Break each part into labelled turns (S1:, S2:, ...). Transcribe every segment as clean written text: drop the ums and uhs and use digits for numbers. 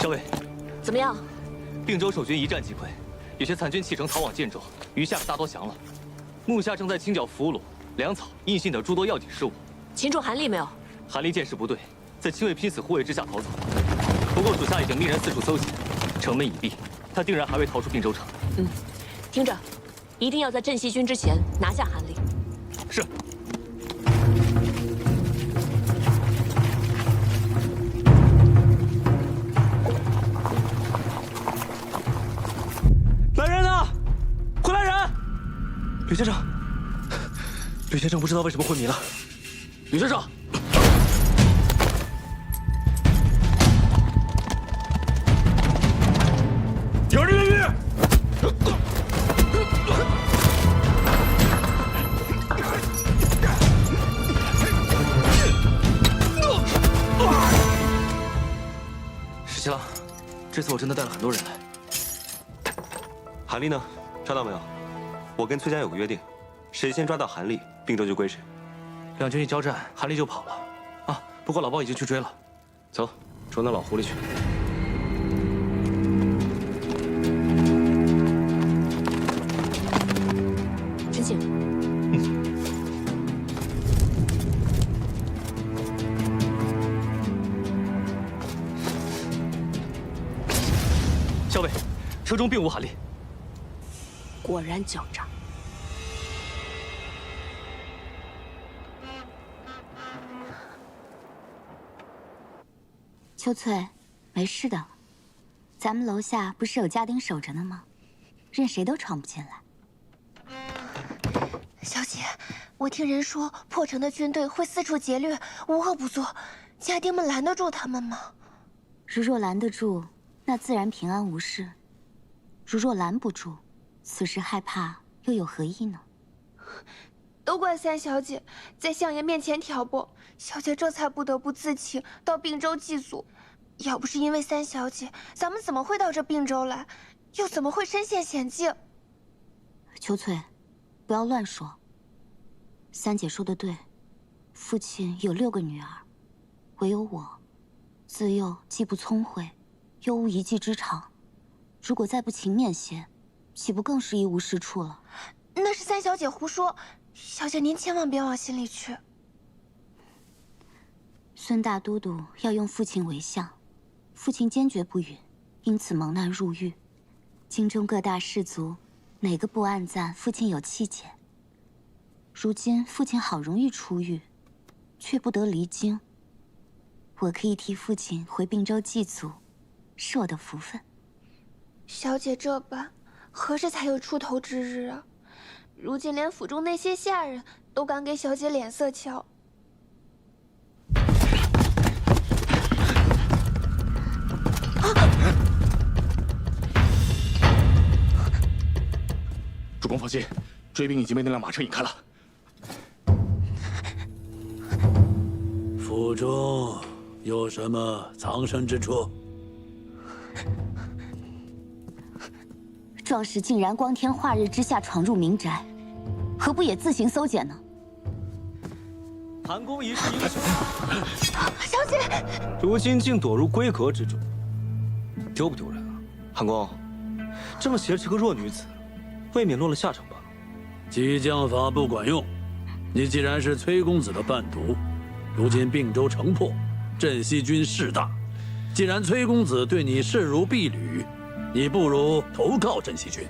S1: 校尉，
S2: 怎么样？
S1: 并州守军一战即溃，有些残军弃城逃往建州，余下大多降了。目下正在清剿俘虏、粮草、印信等诸多要紧事务。
S2: 擒住韩立没有？
S1: 韩立见势不对，在亲卫拼死护卫之下逃走。不过属下已经命人四处搜集，城门已闭，他定然还未逃出并州城。
S2: 听着，一定要在镇西军之前拿下韩立。
S1: 是。来人呐！快来人！吕先生，吕先生不知道为什么昏迷了。吕先生。
S3: 有人越狱！
S1: 十七郎，这次我真的带了很多人来。
S4: 韩立呢？抓到没有？我跟崔家有个约定，谁先抓到韩立，并州就归谁。
S1: 两军一交战，韩立就跑了。啊，不过老包已经去追了。
S4: 走，捉那老狐狸去。
S2: 陈庆，
S1: 校尉，车中并无韩立。
S2: 果然狡诈。
S5: 秋翠，没事的，咱们楼下不是有家丁守着呢吗？任谁都闯不进来。
S6: 小姐，我听人说破城的军队会四处劫掠，无恶不作，家丁们拦得住他们吗？
S5: 如若拦得住，那自然平安无事；如若拦不住，此时害怕又有何意呢？
S6: 都怪三小姐在相爷面前挑拨，小姐这才不得不自请到并州祭祖。要不是因为三小姐，咱们怎么会到这并州来？又怎么会身陷险境？
S5: 秋翠，不要乱说。三姐说的对，父亲有6个女儿，唯有我，自幼既不聪慧，又无一技之长。如果再不勤勉些，岂不更是一无是处了？
S6: 那是三小姐胡说，小姐您千万别往心里去。
S5: 孙大都督要用父亲为相，父亲坚决不允，因此蒙难入狱。京中各大士族，哪个不暗赞父亲有气节？如今父亲好容易出狱，却不得离京。我可以替父亲回并州祭祖，是我的福分。
S6: 小姐这般，何时才有出头之日啊？如今连府中那些下人都敢给小姐脸色瞧。
S3: 主公放心，追兵已经被那辆马车引开了。
S7: 府中有什么藏身之处？
S5: 壮士竟然光天化日之下闯入民宅，何不也自行搜检呢？
S1: 韩公一世英雄，
S6: 小姐，
S4: 如今竟躲入闺阁之中，丢不丢人啊？韩公，这么挟持个弱女子，未免落了下乘吧？
S7: 激将法不管用。你既然是崔公子的伴读，如今并州城破，镇西军势大，既然崔公子对你视如婢女，你不如投靠镇西军。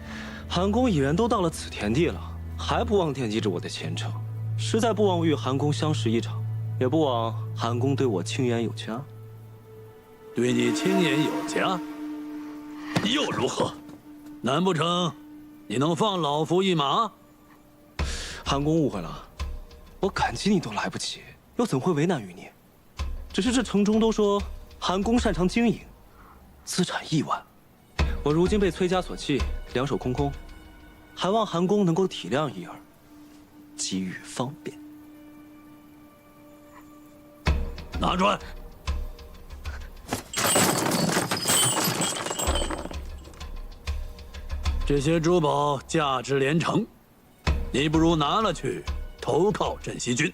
S4: 韩公已然都到了此田地了，还不忘惦记着我的前程，实在不枉与韩公相识一场，也不枉韩公对我青言有加。
S7: 对你青言有加，又如何？难不成你能放老夫一马？
S4: 韩公误会了，我感激你都来不及，又怎会为难于你？只是这城中都说韩公擅长经营，资产亿万，我如今被崔家所弃，两手空空，还望韩公能够体谅一二，给予方便。
S7: 拿出来！这些珠宝价值连城，你不如拿了去投靠镇西军。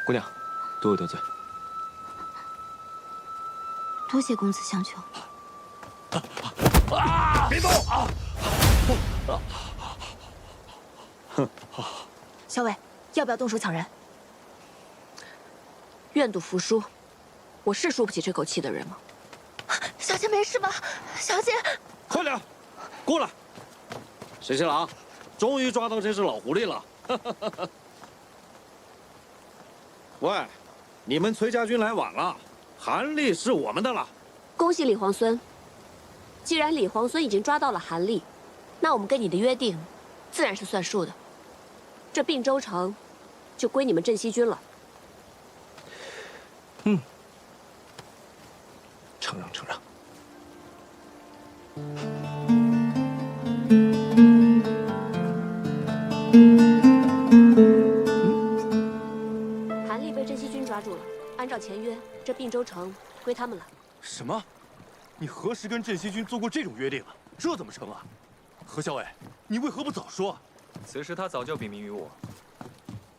S4: 姑娘，多有得罪。
S5: 多谢公子相救。
S3: 别动！
S2: 小伟，要不要动手抢人？愿赌服输，我是输不起这口气的人吗？
S6: 小姐没事吧？小姐，
S7: 快点，过来！沈新郎，终于抓到这只老狐狸了。喂，你们崔家军来晚了，韩立是我们的了。
S2: 恭喜李皇孙。既然李皇孙已经抓到了韩立，那我们跟你的约定，自然是算数的。这并州城，就归你们镇西军了。
S4: 承让，承让。
S2: 韩立被镇西军抓住了，按照前约，这并州城归他们了。
S3: 什么？你何时跟镇西军做过这种约定啊？这怎么成啊？何校尉，你为何不早说？
S1: 此事他早就禀明于我，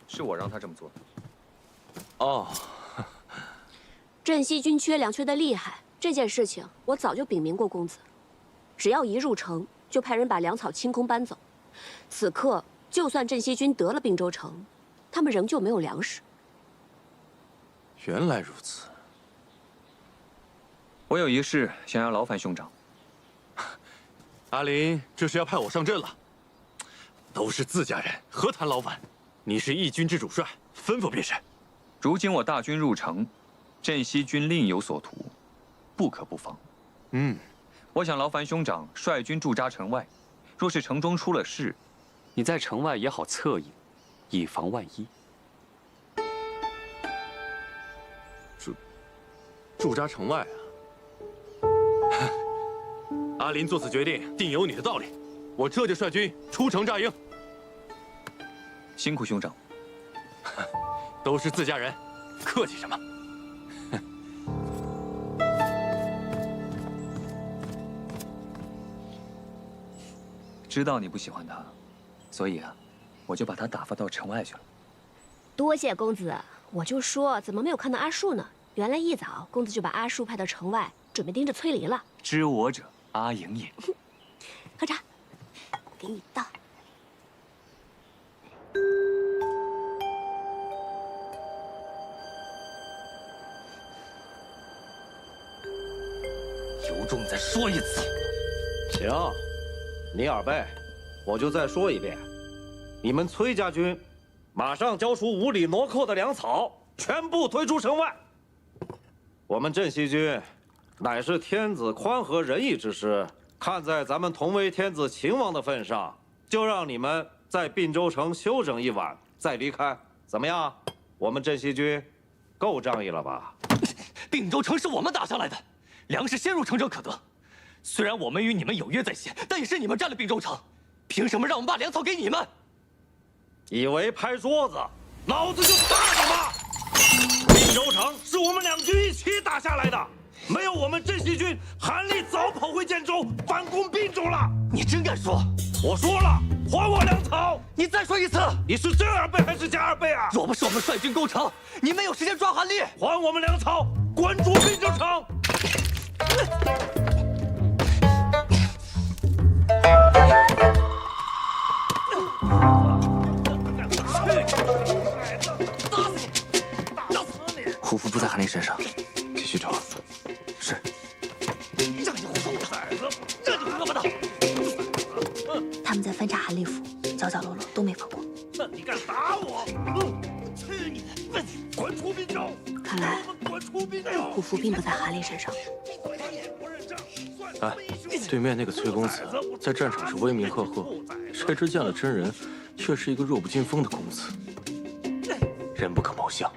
S1: 是我让他这么做的。
S4: 哦，
S2: 镇西军缺粮缺得厉害，这件事情我早就禀明过公子。只要一入城，就派人把粮草清空搬走。此刻，就算镇西军得了并州城，他们仍旧没有粮食。
S3: 原来如此。
S1: 我有一事想要劳烦兄长。
S3: 阿林这是要派我上阵了。都是自家人，何谈劳烦？你是义军之主帅，吩咐便是。
S8: 如今我大军入城，镇西军另有所图，不可不防。我想劳烦兄长率军驻扎城外，若是城中出了事，你在城外也好策应，以防万一。
S3: 驻扎城外啊！阿林做此决定，定有你的道理。我这就率军出城扎营。
S8: 辛苦兄长。
S3: 都是自家人，客气什么？
S8: 知道你不喜欢他，所以啊，我就把他打发到城外去了。
S2: 多谢公子，我就说怎么没有看到阿树呢？原来一早公子就把阿树派到城外，准备盯着崔离了。
S8: 知我者，阿莹也。
S2: 喝茶，给你倒。
S1: 有种你再说一次。
S7: 行，你耳背，我就再说一遍，你们崔家军马上交出无理挪寇的粮草，全部推出城外。我们镇西军乃是天子宽和仁义之师，看在咱们同为天子秦王的份上，就让你们在并州城休整一晚，再离开，怎么样？我们镇西军够仗义了吧？
S1: 并州城是我们打下来的，粮食先入城者可得。虽然我们与你们有约在先，但也是你们占了并州城，凭什么让我们把粮草给你们？
S7: 以为拍桌子，老子就打你吗？并州城是我们两军一起打下来的，没有我们镇西军，韩立早跑回建州反攻并州了。
S1: 你真敢说？
S7: 我说了，还我粮草！
S1: 你再说一次！
S7: 你是正二倍还是加二倍啊？
S1: 若不是我们率军攻城，你没有时间抓韩立。
S7: 还我们粮草，滚出并州城！
S4: 虎符不在韩立身上，继续找。是。
S1: 让你胡说八道！让你胡说八道！
S5: 他们在翻查韩立府，角角落落都没放过。
S7: 那你敢打我？去你的！滚出并州！
S5: 看来
S7: 滚出并州！
S5: 虎符并不在韩立身上。
S4: 哎，对面那个崔公子在战场是威名赫赫，谁知见了真人，却是一个弱不禁风的公子，人不可貌相。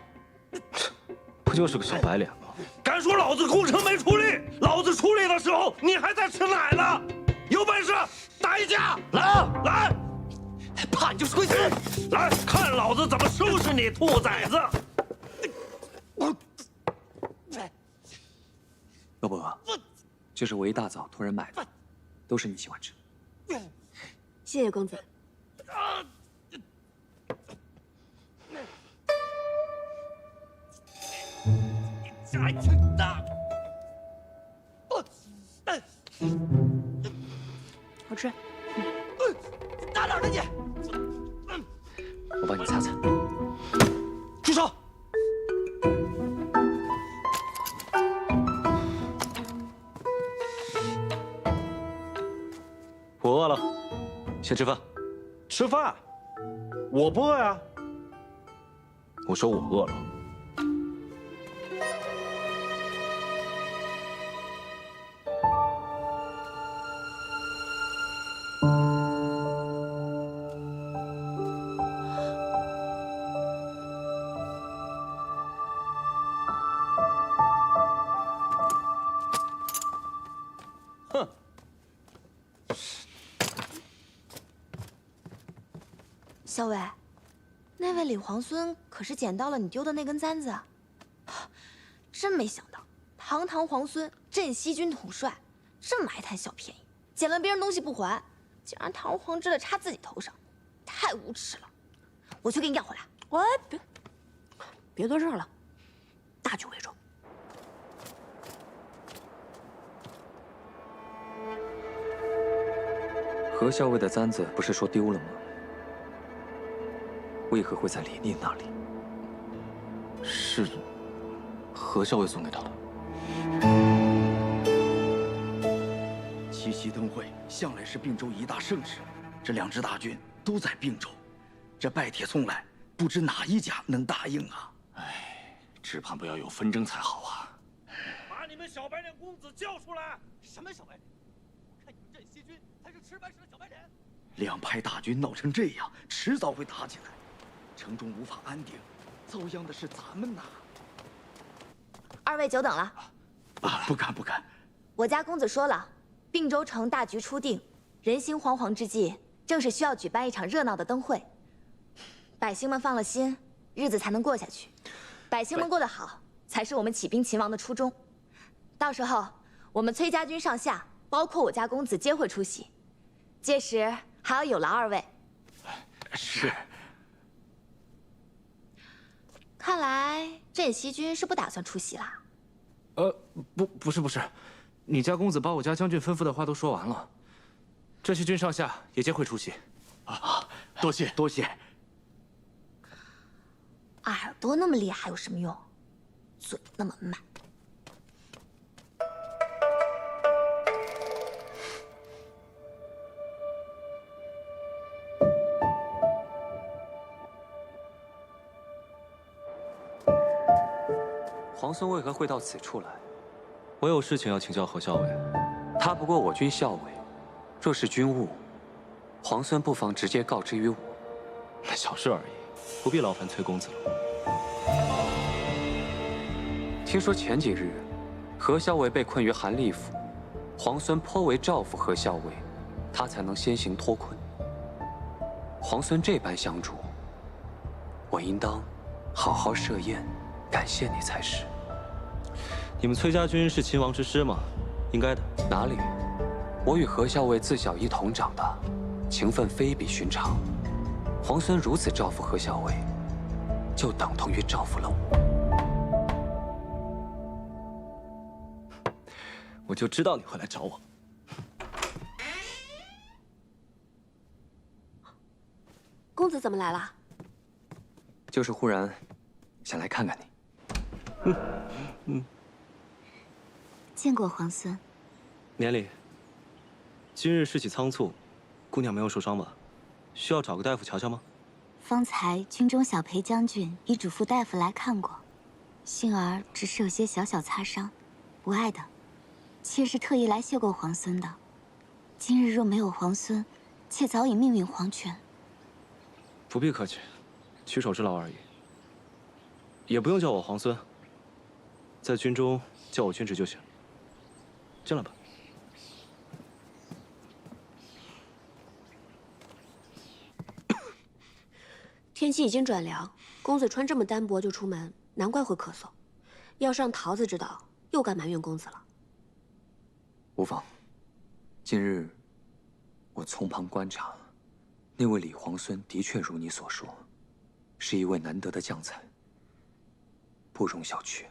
S1: 不就是个小白脸吗？
S7: 敢说老子攻城没出力？老子出力的时候，你还在吃奶呢！
S3: 有本事打一架！来来，
S1: 怕你就是龟孙！
S3: 来看老子怎么收拾你，兔崽子！
S8: 老伯，这是我一大早托人买的，都是你喜欢吃。
S2: 谢谢公子。好吃。
S1: 打哪儿呢你？
S8: 我帮你擦擦。
S1: 住手！
S4: 我饿了，先吃饭。
S9: 吃饭？我不饿呀。
S4: 我说我饿了。
S9: 哼。
S6: 小伟，那位李皇孙可是捡到了你丢的那根簪子啊！真没想到，堂堂皇孙镇西军统帅，这么爱贪小便宜，捡了别人东西不还，竟然堂而皇之的插自己头上，太无耻了！我去给你要回来。
S2: 喂，别多事了，大局为重。
S8: 何校尉的簪子不是说丢了吗？为何会在李念那里？
S1: 是何校尉送给他的。
S10: 七夕灯会向来是并州一大盛事，这2支大军都在并州，这拜帖送来，不知哪一家能答应啊？
S9: 哎，只盼不要有纷争才好啊！
S3: 把你们小白脸公子叫出来！
S1: 什么小白脸？我看你们镇西军才是吃白食的小白脸。
S10: 两派大军闹成这样，迟早会打起来，城中无法安定，遭殃的是咱们呐！
S6: 二位久等了。
S10: 啊，不敢不敢。
S6: 我家公子说了，并州城大局初定，人心惶惶之际，正是需要举办一场热闹的灯会，百姓们放了心，日子才能过下去。百姓们过得好，才是我们起兵勤王的初衷。到时候，我们崔家军上下，包括我家公子，皆会出席。届时还要有劳二位。
S10: 是。
S6: 看来镇西军是不打算出席啦。
S11: 不是，你家公子把我家将军吩咐的话都说完了，镇西军上下也皆会出席。
S10: 啊，多谢多谢。
S6: 耳朵那么厉害有什么用？嘴那么慢。
S8: 皇孙为何会到此处来？
S4: 我有事情要请教何校尉。
S8: 他不过我军校尉，若是军务，皇孙不妨直接告知于我。
S4: 那小事而已，不必劳烦崔公子了。
S8: 听说前几日，何校尉被困于韩立府，皇孙颇为照拂何校尉，他才能先行脱困。皇孙这般相助，我应当好好设宴，感谢你才是。
S4: 你们崔家军是秦王之师吗？应该的。
S8: 哪里？我与何校尉自小一同长大，情分非比寻常。皇孙如此照拂何校尉，就等同于照拂了我。
S4: 我就知道你会来找我。
S2: 公子怎么来了？
S8: 就是忽然想来看看你。
S5: 见过皇孙。
S4: 年里，今日事起仓促，姑娘没有受伤吧？需要找个大夫瞧瞧吗？
S5: 方才军中小裴将军已嘱咐大夫来看过，幸儿只是有些小小擦伤，无碍的。妾是特意来谢过皇孙的。今日若没有皇孙，妾早已命运黄泉。
S4: 不必客气，举手之劳而已。也不用叫我皇孙，在军中叫我军职就行。进来吧。
S2: 天气已经转凉，公子穿这么单薄就出门，难怪会咳嗽。要是让桃子知道，又该埋怨公子了。
S8: 无妨。近日，我从旁观察，那位李皇孙的确如你所说，是一位难得的将才，不容小觑。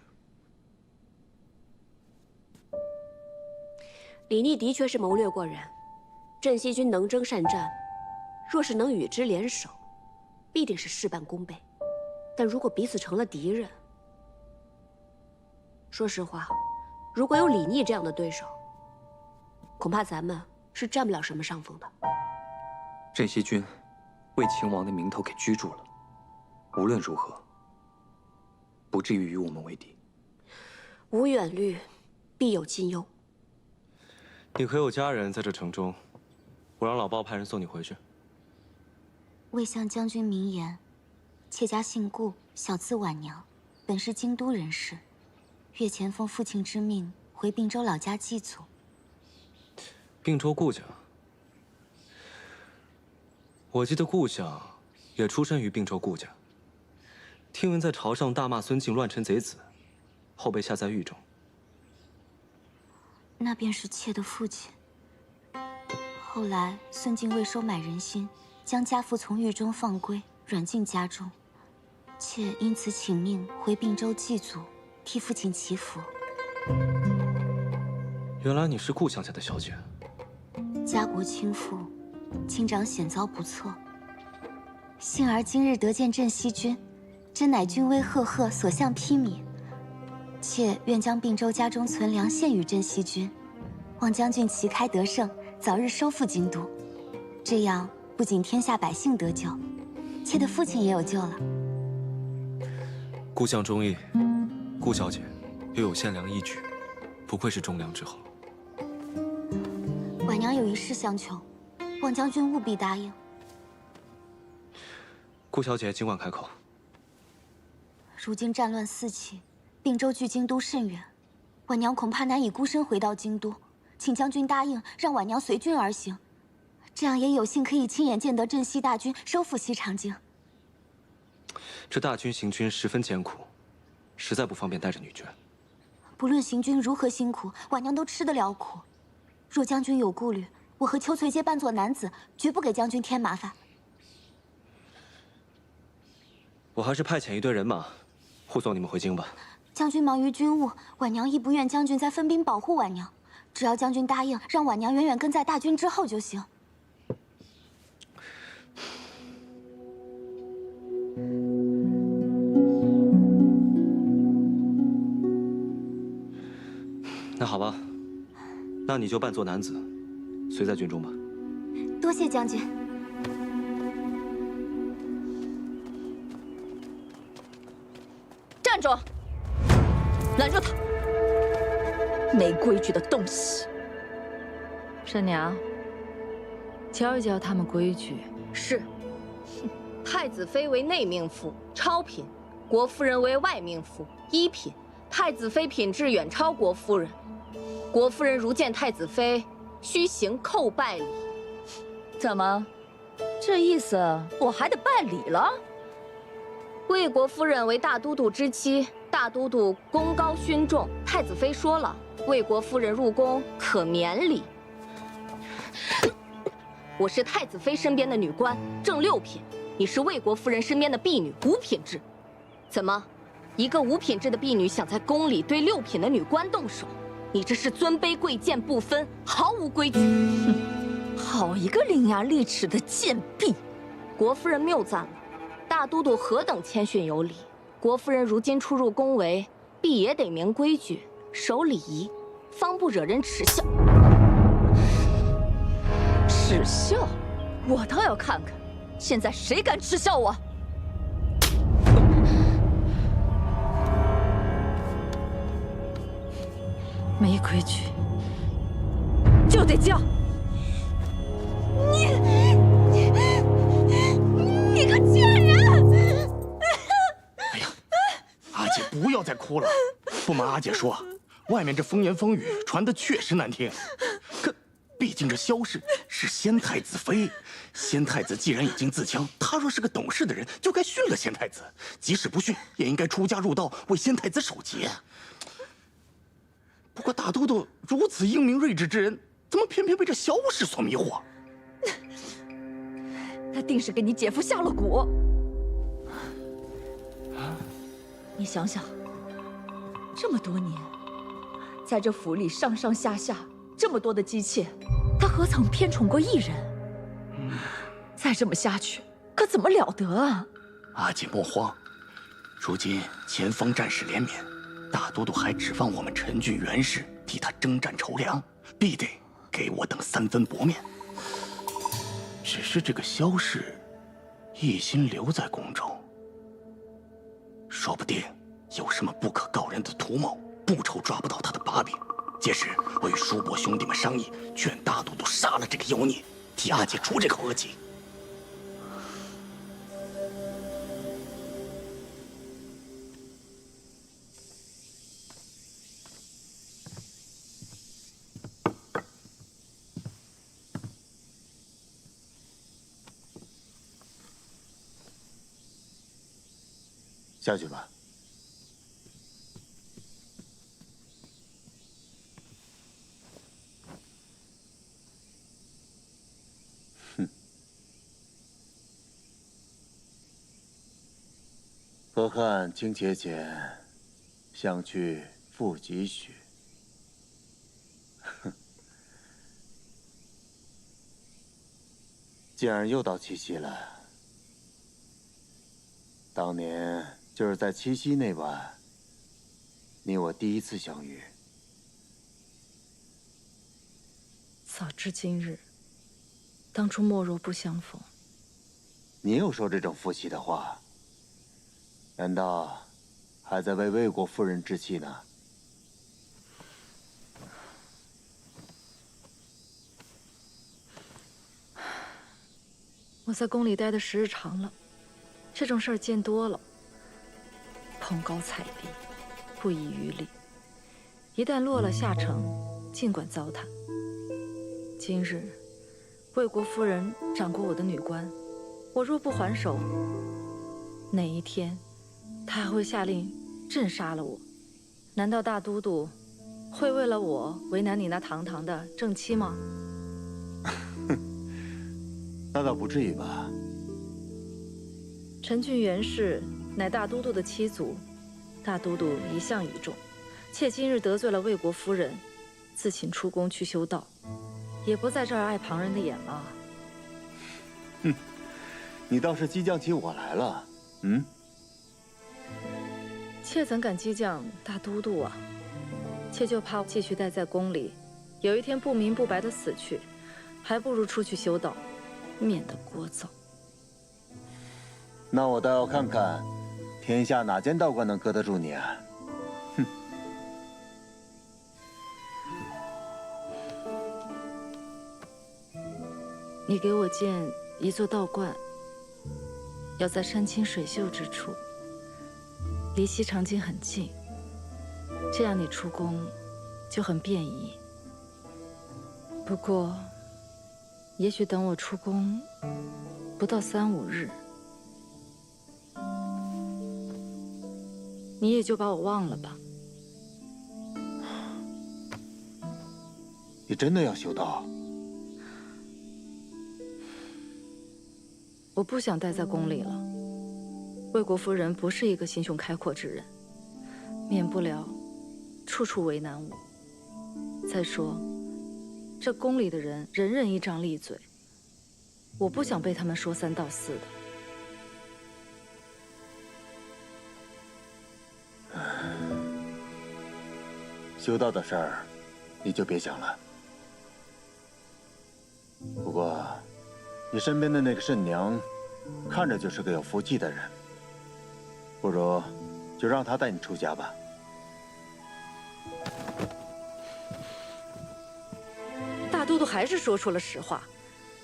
S2: 李逆的确是谋略过人，镇西军能征善战，若是能与之联手，必定是事半功倍。但如果彼此成了敌人，说实话，如果有李逆这样的对手，恐怕咱们是占不了什么上风的。
S8: 镇西军为秦王的名头给居住了，无论如何，不至于与我们为敌。
S2: 无远虑，必有近忧。
S4: 你可有家人在这城中？我让老鲍派人送你回去。
S5: 魏相将军明言，妾家姓顾，小字婉娘，本是京都人士，月前奉父亲之命回并州老家祭祖。
S4: 并州顾家，我记得顾相也出身于并州顾家。听闻在朝上大骂孙敬乱臣贼子，后被下在狱中。
S5: 那便是妾的父亲。后来孙敬为收买人心，将家父从狱中放归，软禁家中。妾因此请命回并州祭祖，替父亲祈福。
S4: 原来你是顾相家的小姐。
S5: 家国倾覆，亲长险遭不测。幸而今日得见镇西军，真乃军威赫赫，所向披靡。妾愿将并州家中存粮献与镇西军，望将军旗开得胜，早日收复京都。这样不仅天下百姓得救，妾的父亲也有救了。
S4: 顾相忠义，顾小姐又有献粮义举，不愧是忠良之后。
S5: 婉娘有一事相求，望将军务必答应。
S4: 顾小姐尽管开口。
S5: 如今战乱四起，并州距京都甚远，婉娘恐怕难以孤身回到京都，请将军答应让婉娘随军而行，这样也有幸可以亲眼见得镇西大军收复西长京。
S4: 这大军行军十分艰苦，实在不方便带着女眷。
S5: 不论行军如何辛苦，婉娘都吃得了苦。若将军有顾虑，我和秋翠皆扮作男子，绝不给将军添麻烦。
S4: 我还是派遣一队人马，护送你们回京吧。
S5: 将军忙于军务，婉娘亦不愿将军再分兵保护婉娘。只要将军答应，让婉娘远远跟在大军之后就行。
S4: 那好吧，那你就扮作男子，随在军中吧。
S5: 多谢将军。
S12: 站住！拦住他！没规矩的东西！
S13: 婶娘，教一教他们规矩。
S12: 是。太子妃为内命妇，超品；国夫人为外命妇，一品。太子妃品质远超国夫人。国夫人如见太子妃，须行叩拜礼。
S13: 怎么，这意思我还得拜礼了？
S12: 魏国夫人为大都督之妻，大都督功高勋重，太子妃说了，魏国夫人入宫可免礼。我是太子妃身边的女官，正六品；你是魏国夫人身边的婢女，五品制。怎么，一个五品制的婢女想在宫里对六品的女官动手？你这是尊卑贵贱不分，毫无规矩。
S13: 好一个伶牙俐齿的贱婢！
S12: 国夫人谬赞了。大都督何等谦逊有礼，国夫人如今出入宫闱，必也得明规矩，守礼仪，方不惹人耻笑。
S13: 耻笑？我倒要看看，现在谁敢耻笑我！没规矩就得叫！你个贱人！
S9: 哎呀，阿姐不要再哭了。不瞒阿姐说，外面这风言风语传得确实难听，可毕竟这萧氏是先太子妃。先太子既然已经自强，他若是个懂事的人，就该训了先太子；即使不训，也应该出家入道，为先太子守节。不过大都督如此英明睿智之人，怎么偏偏被这萧氏所迷惑？
S13: 他定是给你姐夫下了蛊。你想想，这么多年，在这府里上上下下这么多的姬妾，他何曾偏宠过一人？再这么下去，可怎么了得啊！
S9: 阿姐莫慌，如今前方战事连绵，大都督还指望我们陈郡元氏替他征战筹粮，必得给我等3分薄面。只是这个萧氏一心留在宫中，说不定有什么不可告人的图谋，不愁抓不到他的把柄。届时我与叔伯兄弟们商议，劝大都督杀了这个妖孽，替阿姐除这个恶疾。
S14: 下去吧。哼，河汉清且浅，相去复几许。哼，既然又到七夕了，当年。就是在七夕那晚，你我第一次相遇。
S13: 早知今日，当初莫若不相逢。
S14: 你又说这种负气的话，难道还在为魏国夫人置气呢？
S13: 我在宫里待的时日长了，这种事儿见多了。捧高踩低，不遗余力。一旦落了下乘，尽管糟蹋。今日，魏国夫人掌过我的女官，我若不还手，哪一天，她还会下令镇杀了我？难道大都督会为了我为难你那堂堂的正妻吗？
S14: 那倒不至于吧。
S13: 陈郡元氏乃大都督的妻族，大都督一向倚重，妾今日得罪了魏国夫人，自请出宫去修道，也不在这儿碍旁人的眼了。
S14: 哼，你倒是激将起我来了，嗯？
S13: 妾怎敢激将大都督啊？妾就怕继续待在宫里，有一天不明不白的死去，还不如出去修道，免得聒噪。
S14: 那我倒要看看，天下哪间道观能搁得住你啊！哼！
S13: 你给我建一座道观，要在山清水秀之处，离西长京很近，这样你出宫就很便宜。不过，也许等我出宫不到3、5日。你也就把我忘了吧。
S14: 你真的要修道？
S13: 我不想待在宫里了。魏国夫人不是一个心胸开阔之人，免不了处处为难我。再说，这宫里的人人人一张利嘴，我不想被他们说3道4的。
S14: 修道的事儿，你就别想了。不过，你身边的那个慎娘，看着就是个有福气的人，不如就让她带你出家吧。
S13: 大都督还是说出了实话，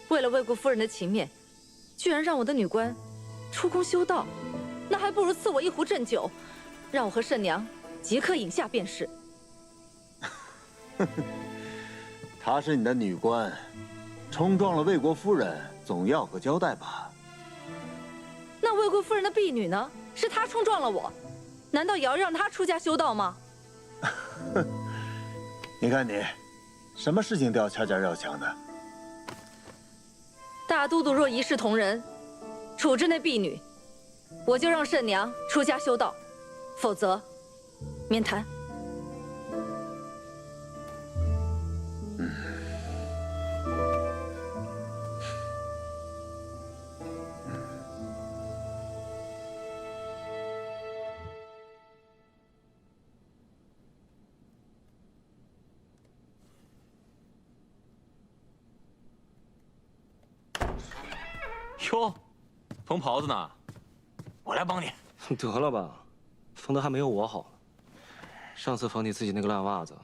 S13: 为了魏国夫人的情面，居然让我的女官出宫修道，那还不如赐我一壶鸩酒，让我和慎娘即刻饮下便是。
S14: 她是你的女官，冲撞了魏国夫人，总要个交代吧？
S13: 那魏国夫人的婢女呢？是她冲撞了我，难道也要让她出家修道吗？
S14: 你看你，什么事情都要掐架要强的。
S13: 大都督若一视同仁，处置那婢女，我就让慎娘出家修道，否则免谈。
S3: 哟，缝袍子呢，我来帮你。
S4: 得了吧，缝的还没有我好呢。上次缝你自己那个烂袜子，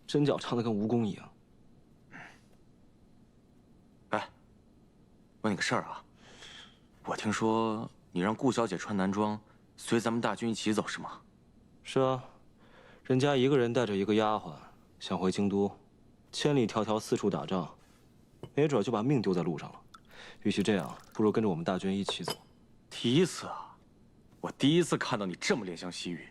S4: 针脚长得跟蜈蚣一样。
S3: 哎，问你个事儿啊，我听说你让顾小姐穿男装，随咱们大军一起走是吗？
S4: 是啊，人家一个人带着一个丫鬟，想回京都，千里迢迢四处打仗，没准就把命丢在路上了。与其这样，不如跟着我们大军一起走。
S3: 第一次啊，我第一次看到你这么怜香惜玉。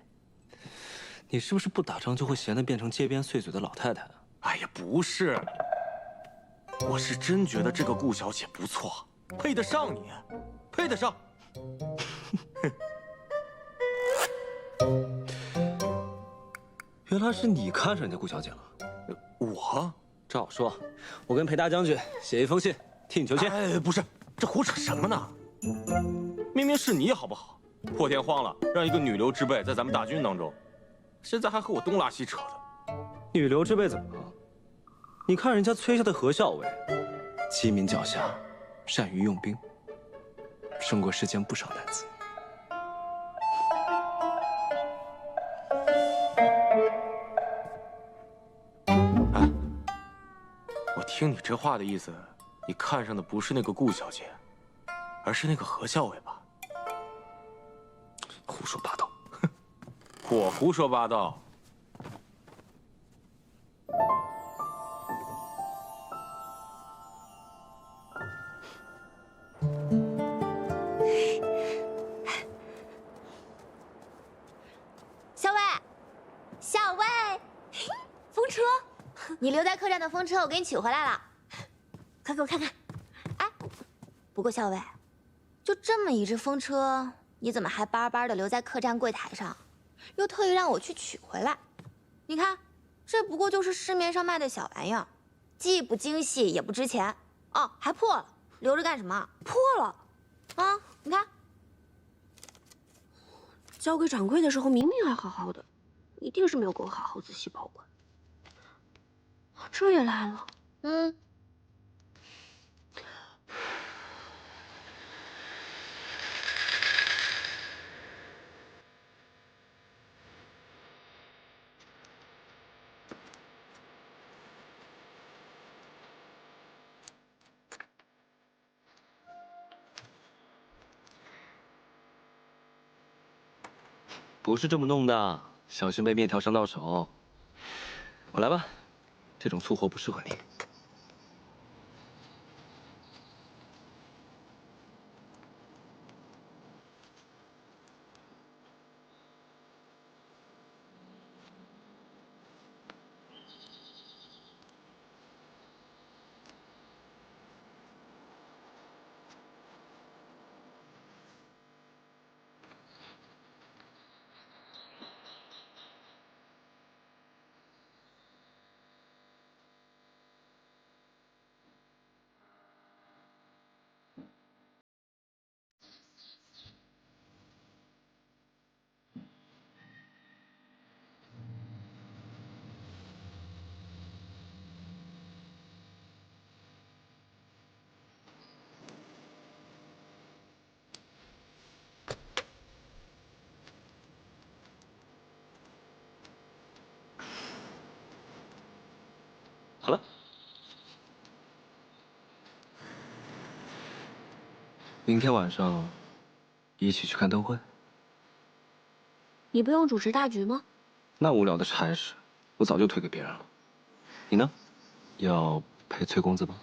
S4: 你是不是不打仗就会闲得变成街边碎嘴的老太太？
S3: 哎呀，不是，我是真觉得这个顾小姐不错，配得上你，配得上。
S4: 原来是你看上人家顾小姐了。
S3: 我？
S4: 照说，我跟裴大将军写一封信，替你求签。
S3: 哎，不是，这胡扯什么呢？明明是你好不好？破天荒了，让一个女流之辈在咱们大军当中，现在还和我东拉西扯的。
S4: 女流之辈怎么了？你看人家崔家的何校尉，机敏狡黠，善于用兵，胜过世间不少男子。
S3: 哎，我听你这话的意思，你看上的不是那个顾小姐，而是那个何校尉吧？
S4: 胡说八道！
S3: 我胡说八道？
S6: 校尉，校尉，风车，你留在客栈的风车我给你取回来了，快给我看看。哎，不过校尉，就这么一只风车，你怎么还巴巴的留在客栈柜台上，又特意让我去取回来？你看，这不过就是市面上卖的小玩意儿，既不精细也不值钱。哦，还破了，留着干什么？破了，啊，你看。
S2: 交给掌柜的时候明明还好好的，一定是没有给我好好仔细保管。这也来了，
S6: 嗯。
S4: 不是这么弄的，小心被面条伤到手。我来吧，这种粗活不适合你。好了，明天晚上一起去看灯会。
S2: 你不用主持大局吗？
S4: 那无聊的差事，我早就推给别人了。你呢？要陪崔公子吗？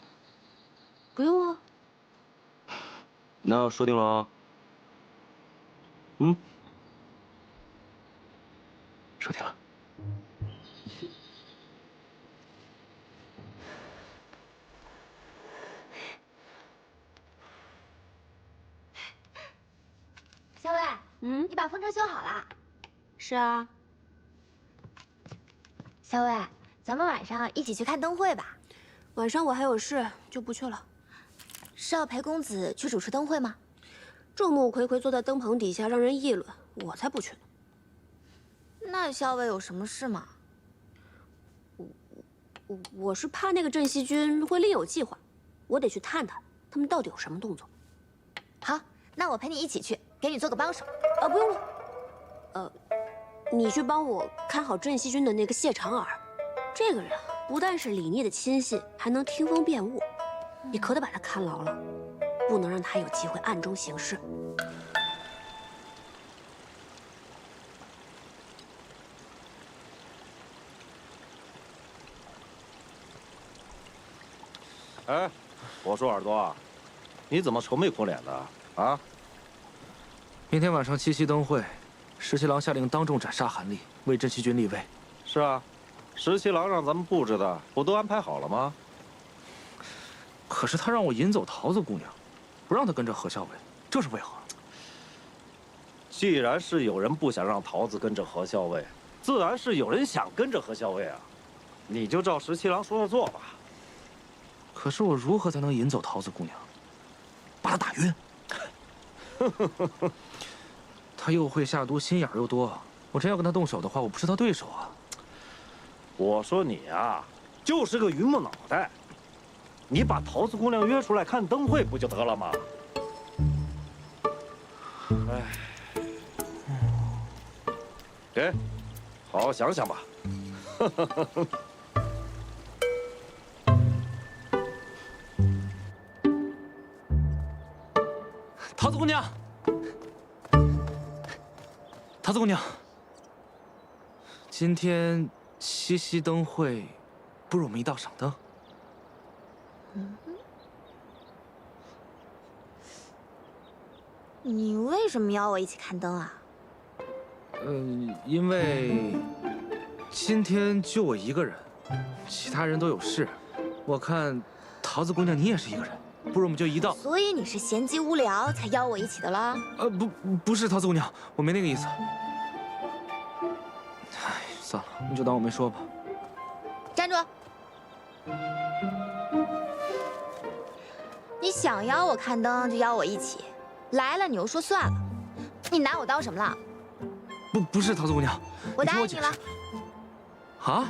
S2: 不用啊。
S4: 那说定了啊。说定了。
S6: 小伟，你把风车修好了？
S2: 是啊。
S6: 小伟，咱们晚上一起去看灯会吧。
S2: 晚上我还有事，就不去了。
S6: 是要陪公子去主持灯会吗？
S2: 众目睽睽坐在灯棚底下，让人议论，我才不去呢。
S6: 那小伟有什么事吗？
S2: 我是怕那个镇西军会另有计划，我得去探探他们到底有什么动作。
S6: 好，那我陪你一起去，给你做个帮手。
S2: 啊，不用了。你去帮我看好镇西军的那个谢长耳，这个人不但是李逆的亲信，还能听风辨物，你可得把他看牢了，不能让他有机会暗中行事。
S15: 哎，我说耳朵，你怎么愁眉苦脸的啊？
S11: 明天晚上七夕灯会，石七郎下令当众斩杀韩立，为镇西军立位。
S15: 是啊，石七郎让咱们布置的，不都安排好了吗？
S11: 可是他让我引走桃子姑娘，不让她跟着何校尉，这是为何？
S15: 既然是有人不想让桃子跟着何校尉，自然是有人想跟着何校尉啊。你就照石七郎说的做吧。
S11: 可是我如何才能引走桃子姑娘，把她打晕？她又会下毒，心眼又多，我真要跟她动手的话，我不是她对手啊。
S15: 我说你啊，就是个榆木脑袋，你把桃子姑娘约出来看灯会不就得了吗？哎，给，好好想想吧。
S11: 桃子姑娘，桃子姑娘，今天七夕灯会，不如我们一道赏灯。
S6: 你为什么邀我一起看灯啊？
S11: 因为今天就我一个人，其他人都有事。我看桃子姑娘你也是一个人，不如我们就一道。
S6: 所以你是闲极无聊才邀我一起的啦？
S11: 不是桃子姑娘，我没那个意思。哎，算了，你就当我没说吧。
S6: 站住！你想邀我看灯就邀我一起，来了你又说算了，你拿我当什么了？
S11: 不是桃子姑娘，
S6: 我答应你了。
S11: 啊？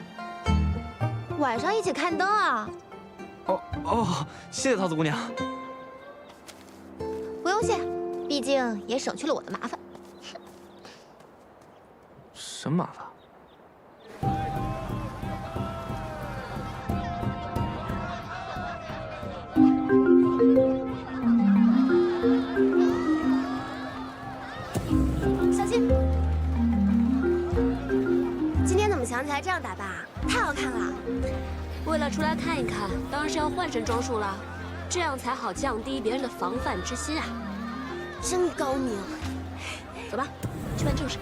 S6: 晚上一起看灯啊？
S11: 哦，谢谢桃子姑娘。
S6: 不用谢，毕竟也省去了我的麻烦。
S11: 什么麻烦？
S2: 小心！今天怎么想起来这样打扮啊？太好看了！为了出来看一看，当然是要换身装束了，这样才好降低别人的防范之心啊！真高明。走吧，去办正事。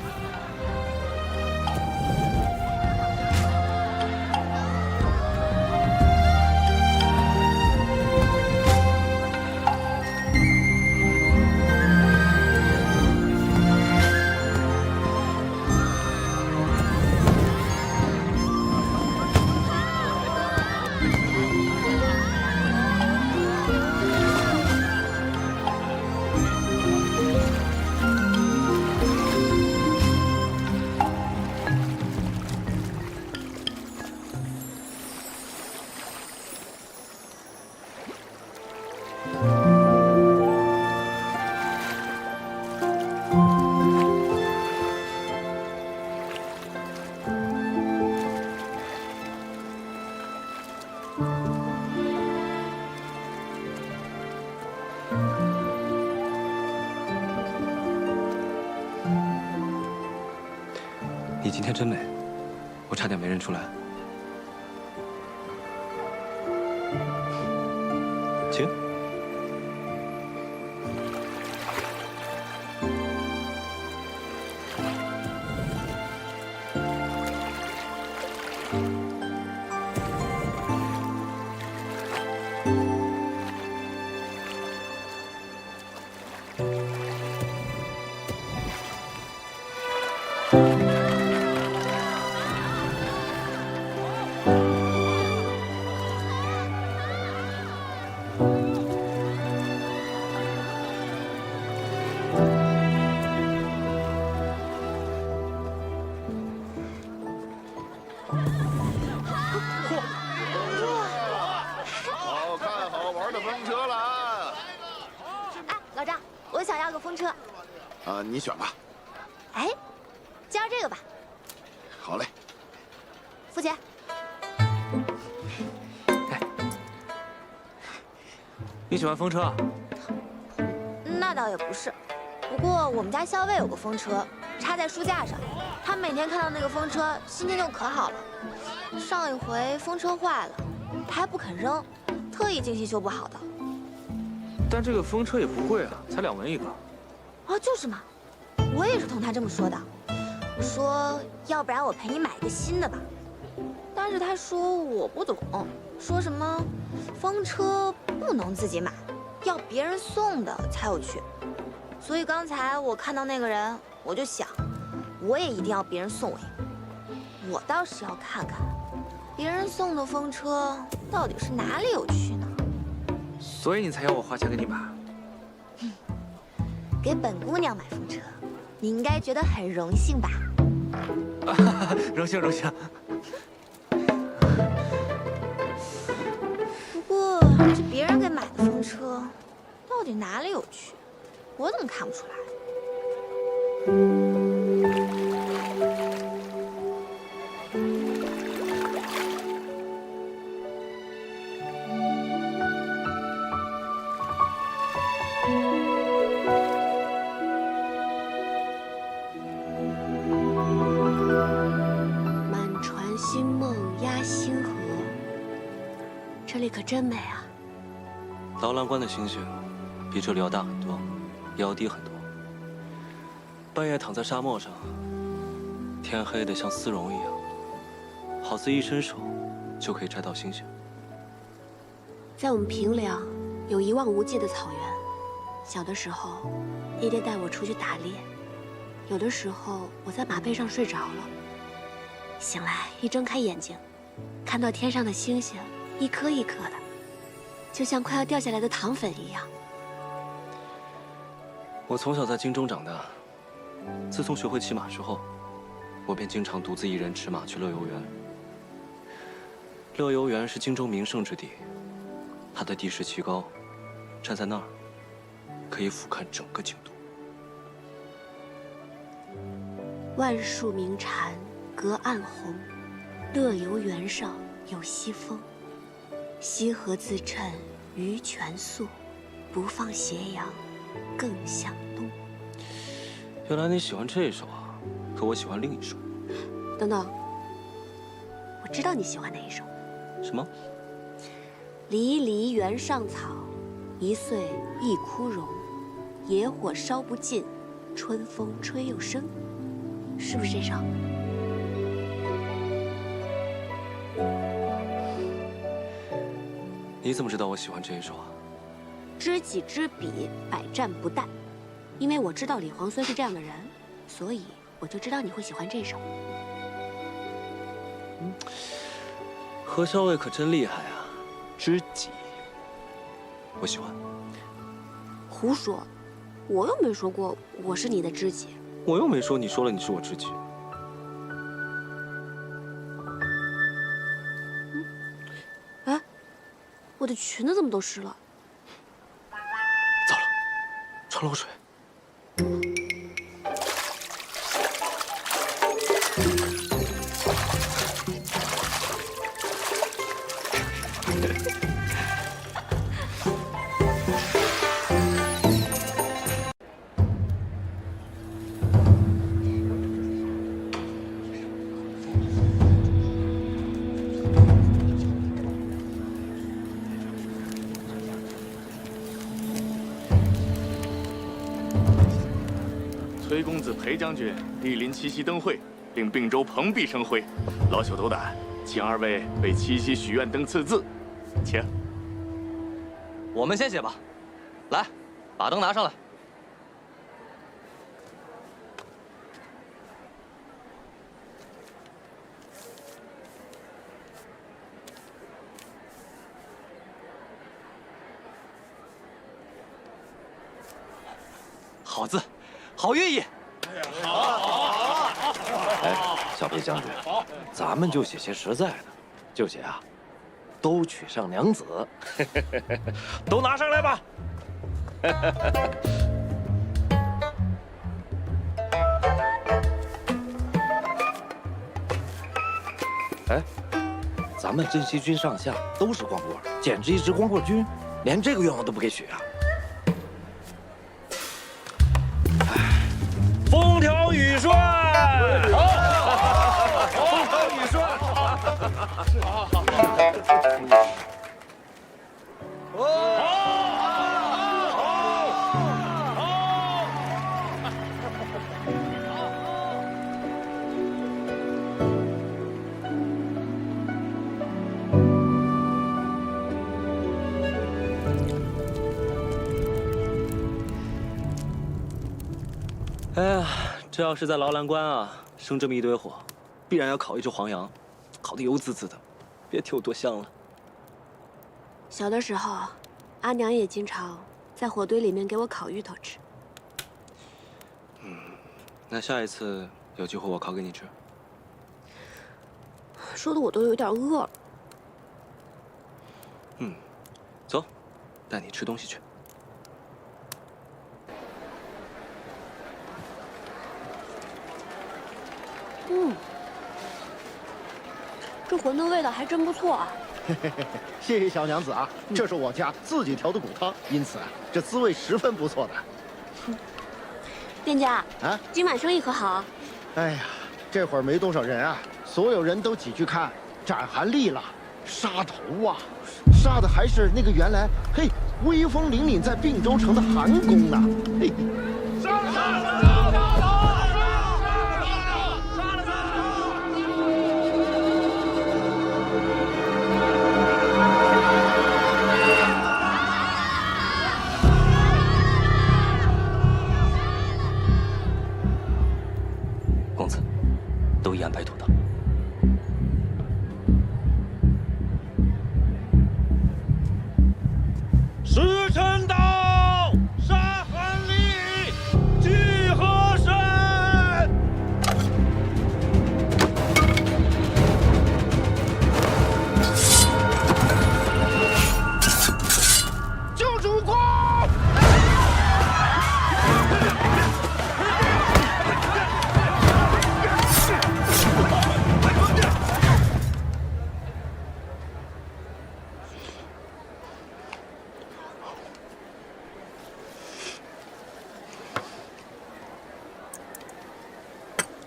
S4: 你今天真美，我差点没认出来。请。
S16: 好看好玩的风车了啊！
S6: 哎，老张，我想要个风车。
S16: 啊，你选吧。
S6: 哎，就要这个吧。
S16: 好嘞。
S6: 付钱。
S11: 你喜欢风车啊？
S6: 那倒也不是，不过我们家校尉有个风车，插在书架上，他每天看到那个风车，心情就可好了。上一回风车坏了，他还不肯扔，特意精心修补好的。
S11: 但这个风车也不贵啊，才2文一个。
S6: 哦，就是嘛，我也是同他这么说的。我说，要不然我陪你买一个新的吧。但是他说我不懂，说什么风车不能自己买，要别人送的才有趣。所以刚才我看到那个人，我就想，我也一定要别人送我一个。我倒是要看看，别人送的风车到底是哪里有趣呢？
S11: 所以你才要我花钱给你买？
S6: 给本姑娘买风车，你应该觉得很荣幸吧？
S11: 荣幸荣幸。
S6: 不过这别人给买的风车，到底哪里有趣？我怎么看不出来？
S2: 满船星梦压星河，这里可真美啊！
S4: 劳兰关的星星比这里要大很多，也要低很多。半夜躺在沙漠上，天黑得像丝绒一样，好似一伸手就可以摘到星星。
S2: 在我们平凉有一望无际的草原。小的时候，爹爹带我出去打猎，有的时候我在马背上睡着了，醒来一睁开眼睛，看到天上的星星一颗一颗的，就像快要掉下来的糖粉一样。
S4: 我从小在京中长大，自从学会骑马之后，我便经常独自一人驰马去乐游原。乐游原是荆州名胜之地，它的地势奇高，站在那儿，可以俯瞰整个京都。
S2: 万树鸣蝉，隔岸红，乐游原上有西风。西河自衬鱼泉素，不放斜阳，更向东。
S4: 原来你喜欢这首啊，可我喜欢另一首。
S2: 等等，我知道你喜欢哪一首。
S4: 什么？
S2: 离离原上草，一岁一枯荣。野火烧不尽，春风吹又生。是不是这首？
S4: 你怎么知道我喜欢这一首啊？
S2: 知己知彼，百战不殆。因为我知道李皇孙是这样的人，所以我就知道你会喜欢这首。
S4: 何校尉可真厉害啊！知己，我喜欢。
S2: 胡说，我又没说过我是你的知己。
S4: 我又没说你说了你是我知己。
S2: 哎，我的裙子怎么都湿了？
S4: 糟了，穿漏水。
S17: 崔公子、裴将军莅临七夕灯会，令并州蓬荜生辉。老朽斗胆，请二位为七夕许愿灯赐字，请。
S1: 我们先写吧。来，把灯拿上来。
S4: 好字，好寓意。
S15: 哎，小裴将军，咱们就写些实在的，就写啊，都娶上娘子，都拿上来吧。哎，咱们镇西军上下都是光棍，简直一支光棍军，连这个愿望都不给许啊！风调雨顺，风调雨顺，
S4: 哎呀，这要是在劳兰关啊，生这么一堆火，必然要烤一只黄羊，烤得油滋滋的，别提有多香了。
S2: 小的时候，阿娘也经常在火堆里面给我烤芋头吃。
S4: 那下一次有机会我烤给你吃。
S2: 说的我都有点饿了。
S4: 走，带你吃东西去。
S2: 这馄饨味道还真不错啊！
S18: 谢谢小娘子啊，这是我家自己调的骨汤，因此这滋味十分不错的。
S2: 店家
S18: 啊，
S2: 今晚生意可好？
S18: 哎呀，这会儿没多少人啊，所有人都挤去看斩韩立了，杀头啊，杀的还是那个原来威风凛凛在并州城的韩公呢。嘿。
S4: 公子，都已安排妥当。
S15: 时辰到，杀韩立，聚河山。
S18: 救主公！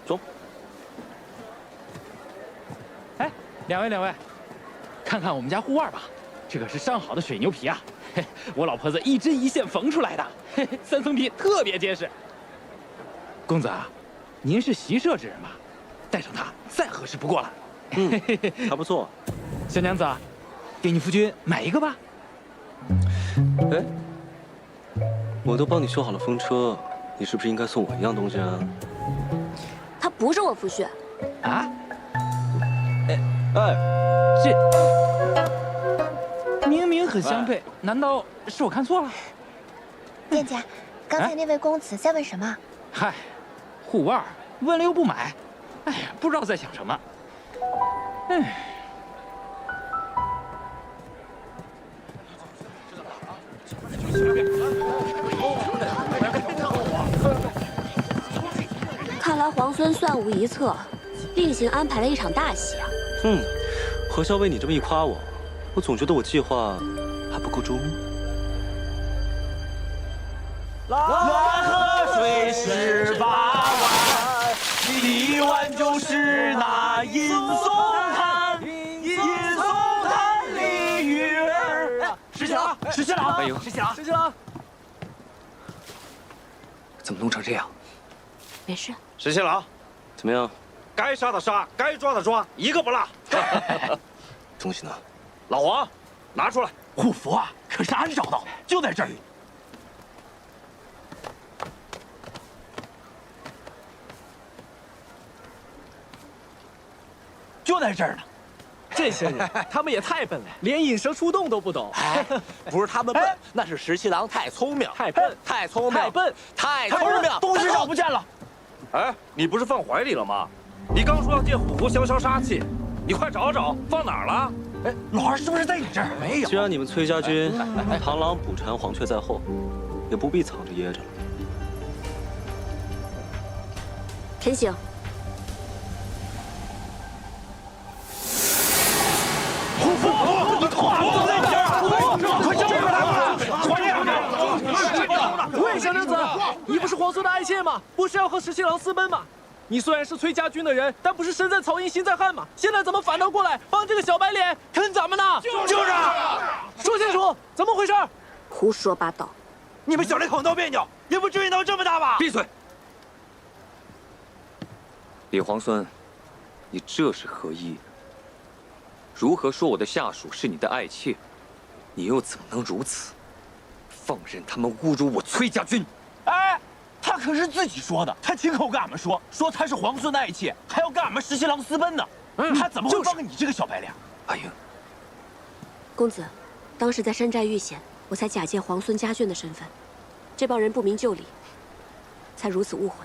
S4: 走。
S19: 哎，两位，看看我们家护腕吧，这可是上好的水牛皮啊！嘿，我老婆子一针一线缝出来的，嘿嘿，3层皮特别结实。公子啊，您是习射之人吧？带上它再合适不过了。
S4: 还不错。
S19: 小娘子，给你夫君买一个吧。
S4: 哎，我都帮你修好了风车，你是不是应该送我一样东西啊？
S2: 他不是我夫婿。
S19: 啊？
S4: 哎，
S19: 这明明很相配，难道是我看错了？
S6: 店家，刚才那位公子在问什么？
S19: 嗨，护腕问了又不买，哎呀，不知道在想什么。哎。
S2: 看来皇孙算无一策，另行安排了一场大戏啊。
S4: 何校尉，你这么一夸我，我总觉得我计划还不够周密。
S20: 蓝河水18弯，1弯就是那银松滩，银松滩里鱼儿。石七郎，石七郎，
S4: 欢迎，
S20: 石七郎，石七郎。
S1: 怎么弄成这样？
S2: 没事。
S15: 石七郎，
S4: 怎么样？
S15: 该杀的杀，该抓的抓，一个不落。
S4: 东西呢？
S15: 老王，拿出来。
S20: 护符啊，可是俺找到，就在这儿。就在这儿呢。
S4: 这些人，他们也太笨了，连引蛇出洞都不懂。
S20: 不是他们笨，那是石七郎太聪明，
S4: 太笨，
S20: 太聪明，
S4: 太笨，
S20: 太聪明。
S15: 东西找不见了。哎，你不是放怀里了吗？你刚说要借虎符消消杀气，你快找找，放哪儿了？
S20: 哎，老二是不是在你这儿？没有。
S4: 既然你们崔家军螳螂捕蝉，黄雀在后，也不必藏着掖着了。
S2: 陈醒。
S20: 虎符，你快走在这儿！快救
S4: 他！喂，小娘子，你不是皇孙的爱妾吗？不是要和石七郎私奔吗？你虽然是崔家军的人，但不是身在曹营心在汉吗？现在怎么反倒过来帮这个小白脸坑咱们呢？
S20: 就是，
S4: 说清楚，怎么回事？
S2: 胡说八道！
S20: 你们小两口闹别扭，也不至于闹这么大吧？
S8: 闭嘴！李皇孙，你这是何意？如何说我的下属是你的爱妾？你又怎么能如此？放任他们侮辱我崔家军！
S20: 哎，他可是自己说的，他亲口跟俺们说他是皇孙的爱妾，还要跟俺们石七郎私奔呢。他怎么会帮你这个小白脸？
S8: 阿英，
S2: 公子，当时在山寨遇险，我才假借皇孙家眷的身份，这帮人不明就里，才如此误会。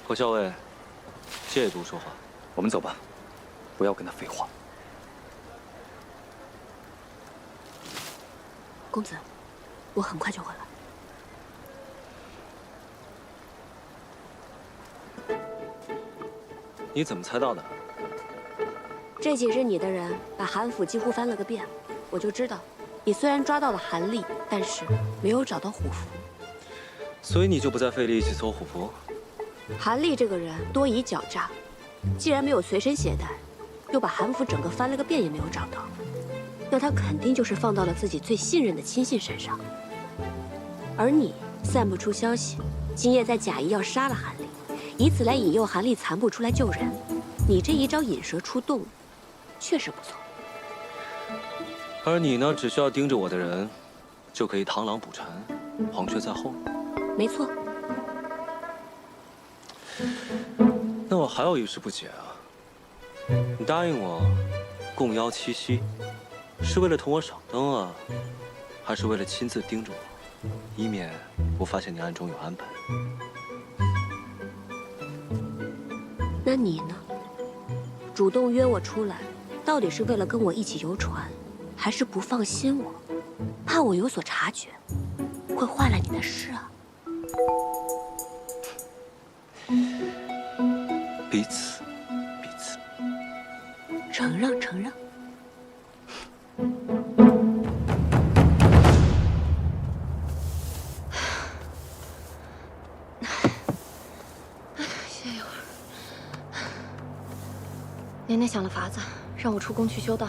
S4: 何校尉，借度说话。
S8: 我们走吧，不要跟他废话。
S2: 公子，我很快就回来。
S4: 你怎么猜到的？
S2: 这几日你的人把韩府几乎翻了个遍，我就知道，你虽然抓到了韩立，但是没有找到虎符。
S4: 所以你就不再费力气搜虎符？
S2: 韩立这个人多疑狡诈，既然没有随身携带，又把韩府整个翻了个遍也没有找到，那他肯定就是放到了自己最信任的亲信身上。而你散布出消息，今夜在假意要杀了韩立，以此来引诱韩立残部出来救人。你这一招引蛇出洞，确实不错。
S4: 而你呢，只需要盯着我的人，就可以螳螂捕蝉，黄雀在后。
S2: 没错。
S4: 那我还有一事不解啊，你答应我共邀七夕，是为了同我赏灯啊，还是为了亲自盯着我，以免我发现你暗中有安排？
S2: 那你呢？主动约我出来，到底是为了跟我一起游船，还是不放心我，怕我有所察觉，会坏了你的事啊？
S4: 彼此，彼此。
S2: 承让，承让。
S12: 歇一会儿。年年想了法子，让我出宫去修道，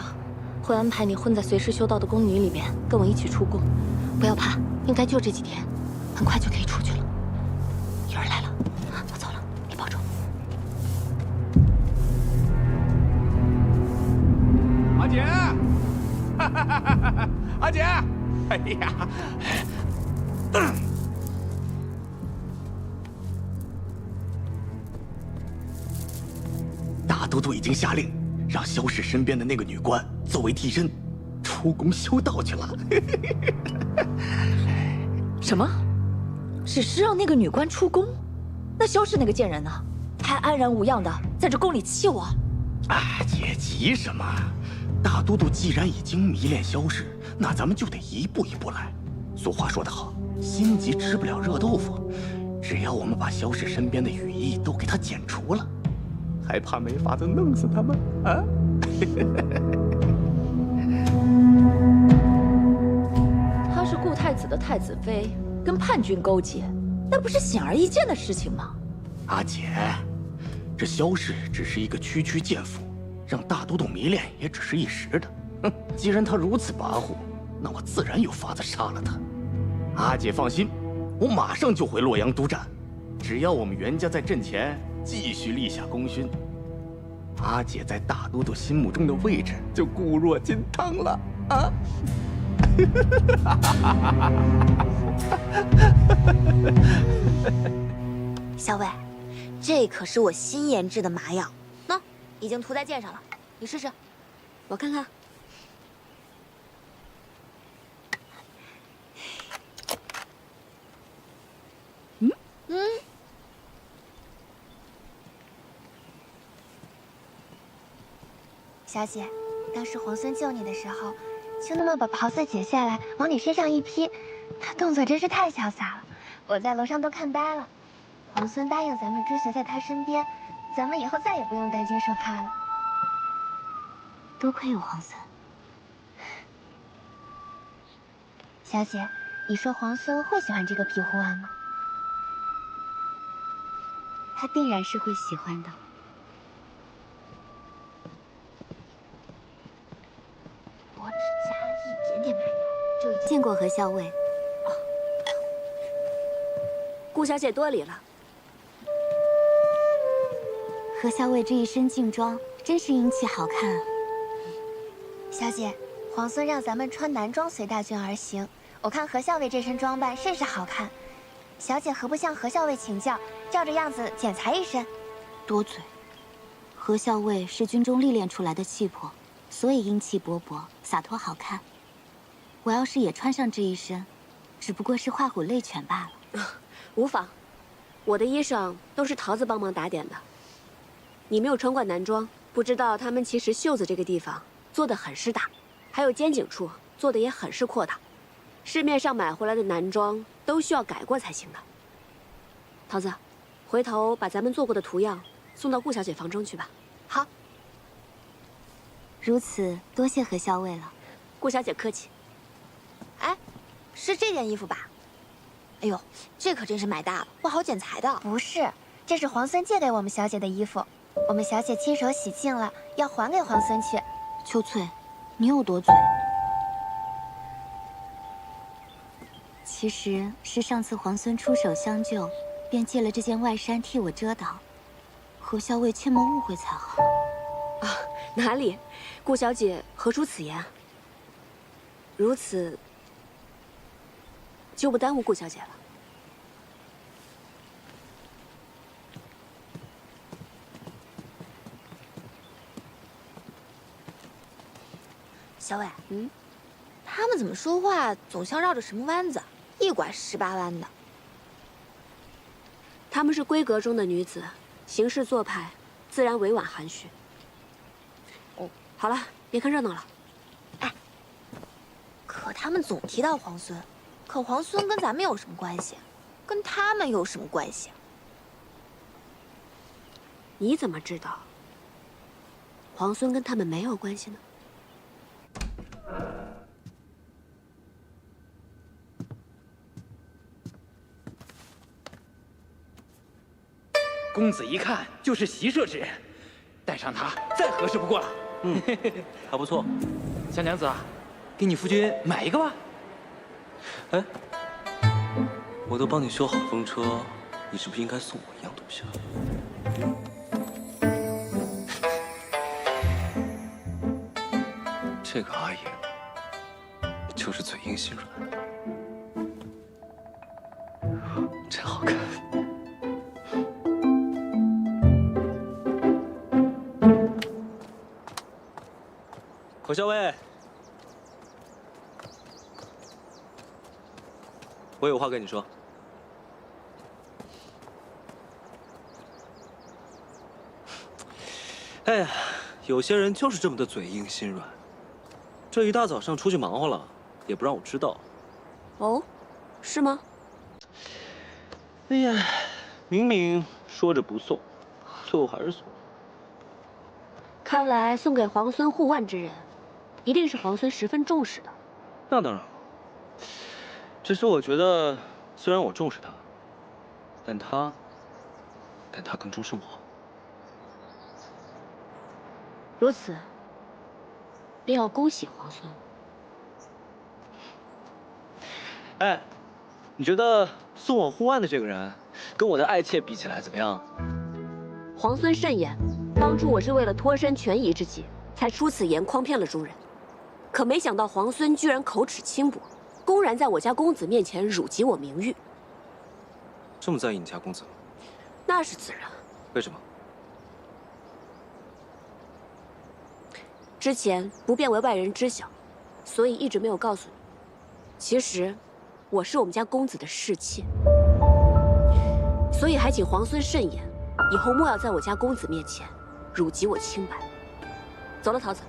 S12: 会安排你混在随时修道的宫女里面，跟我一起出宫。不要怕，应该就这几天，很快就可以出去了。有人来了，我走了，你保重。
S17: 阿姐，阿姐，哎呀，
S9: 大都督已经下令，让萧氏身边的那个女官作为替身，出宫修道去了。
S13: 什么？只是让那个女官出宫？那萧氏那个贱人呢？还安然无恙的在这宫里气我？
S9: 阿姐急什么？大都督既然已经迷恋萧氏，那咱们就得一步一步来。俗话说得好，心急吃不了热豆腐。只要我们把萧氏身边的羽翼都给他剪除了，还怕没法子弄死他们啊？
S13: 她是顾太子的太子妃，跟叛军勾结，那不是显而易见的事情吗？
S9: 阿姐，这萧氏只是一个区区贱妇，让大都督迷恋也只是一时的。哼，既然他如此跋扈，那我自然有法子杀了他。阿姐放心，我马上就回洛阳督战。只要我们袁家在阵前继续立下功勋，阿姐在大都督心目中的位置就固若金汤了啊！
S5: 小伟，
S21: 这可是我新研制的麻药，喏，已经涂在剑上了，你试试。
S2: 我看看。
S6: 小姐，当时皇孙救你的时候，就那么把袍子解下来往你身上一披，他动作真是太潇洒了，我在楼上都看呆了。皇孙答应咱们追随在他身边，咱们以后再也不用担惊受怕了。
S5: 多亏有皇孙。
S6: 小姐，你说皇孙会喜欢这个皮护腕吗？
S5: 他定然是会喜欢的。
S6: 我只加了一点点麻药，就已经
S5: 见过何校尉。
S2: 顾小姐多礼了。
S5: 何校尉这一身劲装，真是英气好看啊。
S6: 小姐，皇孙让咱们穿男装随大军而行，我看何校尉这身装扮甚是好看。小姐何不向何校尉请教，照着样子剪裁一身？
S5: 多嘴。何校尉是军中历练出来的气魄，所以英气勃勃，洒脱好看。我要是也穿上这一身，只不过是画虎类犬罢了。
S2: 无妨，我的衣裳都是桃子帮忙打点的。你没有穿过男装，不知道他们其实袖子这个地方做的很是大，还有肩颈处做的也很是阔大。市面上买回来的男装都需要改过才行的。桃子，回头把咱们做过的图样送到顾小姐房中去吧。
S6: 好。
S5: 如此，多谢何校尉了。
S2: 顾小姐客气。
S21: 哎，是这件衣服吧？哎呦，这可真是买大了，不好剪裁的。
S6: 不是，这是皇孙借给我们小姐的衣服，我们小姐亲手洗净了，要还给皇孙去。
S5: 秋翠，你有多嘴？其实是上次皇孙出手相救，便借了这件外衫替我遮挡。何校尉切莫误会才好。
S2: 啊，哪里？顾小姐何出此言？如此，就不耽误顾小姐了。
S21: 小伟，他们怎么说话总像绕着什么弯子，一拐18弯的。
S2: 她们是闺阁中的女子，行事做派自然委婉含蓄。哦，好了，别看热闹了。
S21: 哎，可他们总提到皇孙，可皇孙跟咱们有什么关系？跟他们有什么关系？
S2: 你怎么知道皇孙跟他们没有关系呢？
S19: 公子一看就是习射之人，带上他再合适不过了。
S4: 还不错。
S19: 小娘子啊，给你夫君买一个吧。
S4: 哎，我都帮你修好风车，你是不是应该送我一样东西啊？这个阿爷就是嘴硬心软，真好看。何校尉，我有话跟你说。哎呀，有些人就是这么的嘴硬心软。这一大早上出去忙活了，也不让我知道。
S2: 哦，是吗？
S4: 哎呀，明明说着不送，最后还是送。
S2: 看来送给皇孙护腕之人，一定是皇孙十分重视的。
S4: 那当然了。只是我觉得，虽然我重视他，但他更重视我。
S2: 如此，便要恭喜皇孙。
S4: 哎，你觉得送我护腕的这个人，跟我的爱妾比起来怎么样？
S2: 皇孙慎言，当初我是为了脱身权宜之计，才出此言诓骗了诸人。可没想到皇孙居然口齿轻薄，公然在我家公子面前辱及我名誉。
S4: 这么在意你家公子？
S2: 那是自然，
S4: 为什么？
S2: 之前不便为外人知晓，所以一直没有告诉你。其实，我是我们家公子的侍妾，所以还请皇孙慎言，以后莫要在我家公子面前辱及我清白。走了，桃子。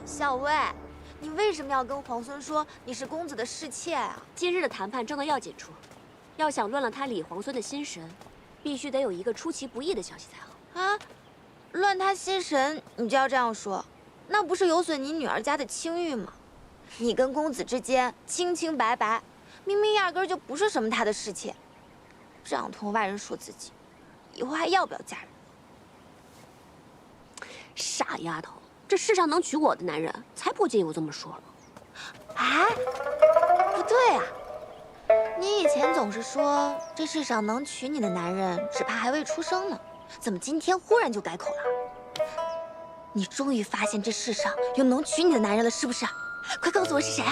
S21: 小薇，你为什么要跟皇孙说你是公子的侍妾啊？
S2: 今日的谈判正到要紧处，要想乱了他李皇孙的心神，必须得有一个出其不意的消息才好。
S21: 啊，乱他心神，你就要这样说，那不是有损你女儿家的清誉吗？你跟公子之间清清白白，明明压根儿就不是什么他的侍妾，这样同外人说自己，以后还要不要嫁人？
S2: 傻丫头，这世上能娶我的男人，才不介意我这么说呢。
S21: 哎，不对啊，你以前总是说这世上能娶你的男人，只怕还未出生呢，怎么今天忽然就改口了？你终于发现这世上有能娶你的男人了，是不是？快告诉我是谁啊？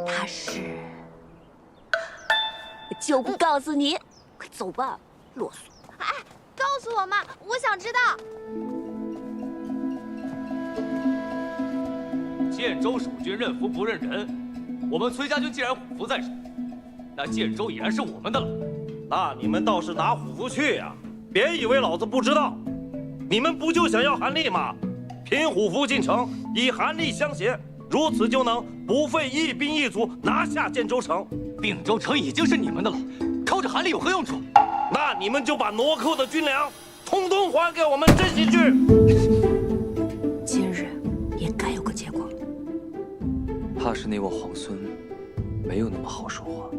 S2: 他是……我就不告诉你，快走吧，啰嗦。
S21: 哎，告诉我嘛，我想知道。
S1: 建州守军认服不认人，我们崔家军既然虎符在手，那建州已然是我们的了。
S15: 那你们倒是拿虎符去呀！别以为老子不知道，你们不就想要韩立吗？凭虎符进城，以韩立相携，如此就能不费一兵一卒拿下建州城。
S1: 并州城已经是你们的了，靠着韩立有何用处？
S15: 那你们就把挪寇的军粮通通还给我们镇西去。
S2: 今日也该有个结果了。
S4: 怕是你我皇孙没有那么好说话。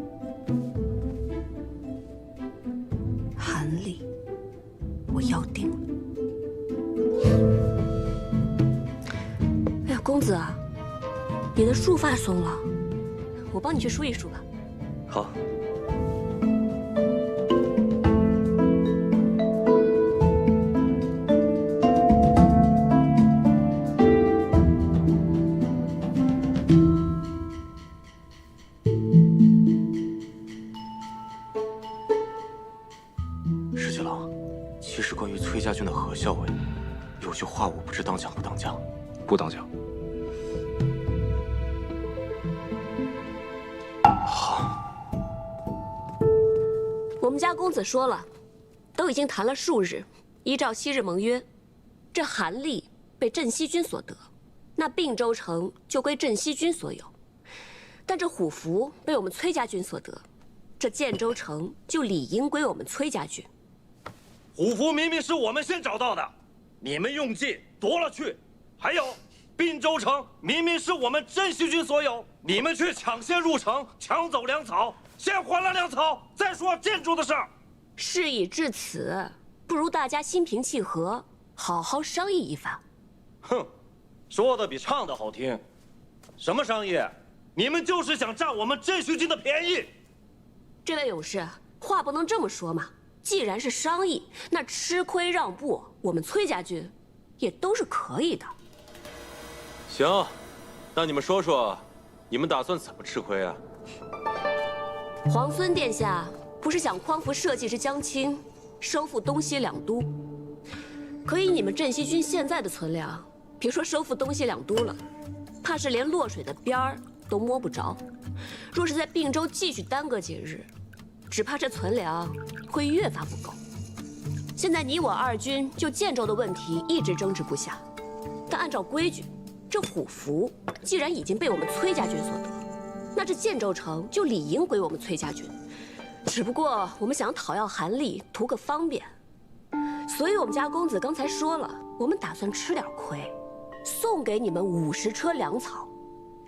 S2: 韩立，我要定了。哎呀，公子啊，你的束发松了，我帮你去梳一梳吧。
S4: 好。
S3: 石七郎，其实关于崔家军的何校尉，有句话我不知当讲不当讲。
S4: 不当讲。
S2: 我们家公子说了，都已经谈了数日，依照昔日盟约，这韩立被镇西军所得，那并州城就归镇西军所有；但这虎符被我们崔家军所得，这建州城就理应归我们崔家军。
S15: 虎符明明是我们先找到的，你们用计夺了去。还有，并州城明明是我们镇西军所有，你们却抢先入城，抢走粮草。先还了粮草，再说建筑的事儿。
S2: 事已至此，不如大家心平气和，好好商议一番。
S15: 哼，说的比唱的好听。什么商议？你们就是想占我们镇西军的便宜。
S2: 这位勇士，话不能这么说嘛。既然是商议，那吃亏让步，我们崔家军也都是可以的。
S3: 行，那你们说说，你们打算怎么吃亏啊？
S2: 皇孙殿下不是想匡扶社稷之将倾，收复东西两都？可以你们镇西军现在的存粮，别说收复东西两都了，怕是连洛水的边儿都摸不着。若是在并州继续耽搁几日，只怕这存粮会越发不够。现在你我二军就建州的问题一直争执不下，但按照规矩，这虎符既然已经被我们崔家军所得，那这建州城就理应归我们崔家军。只不过我们想讨要韩立，图个方便，所以我们家公子刚才说了，我们打算吃点亏，送给你们50车粮草，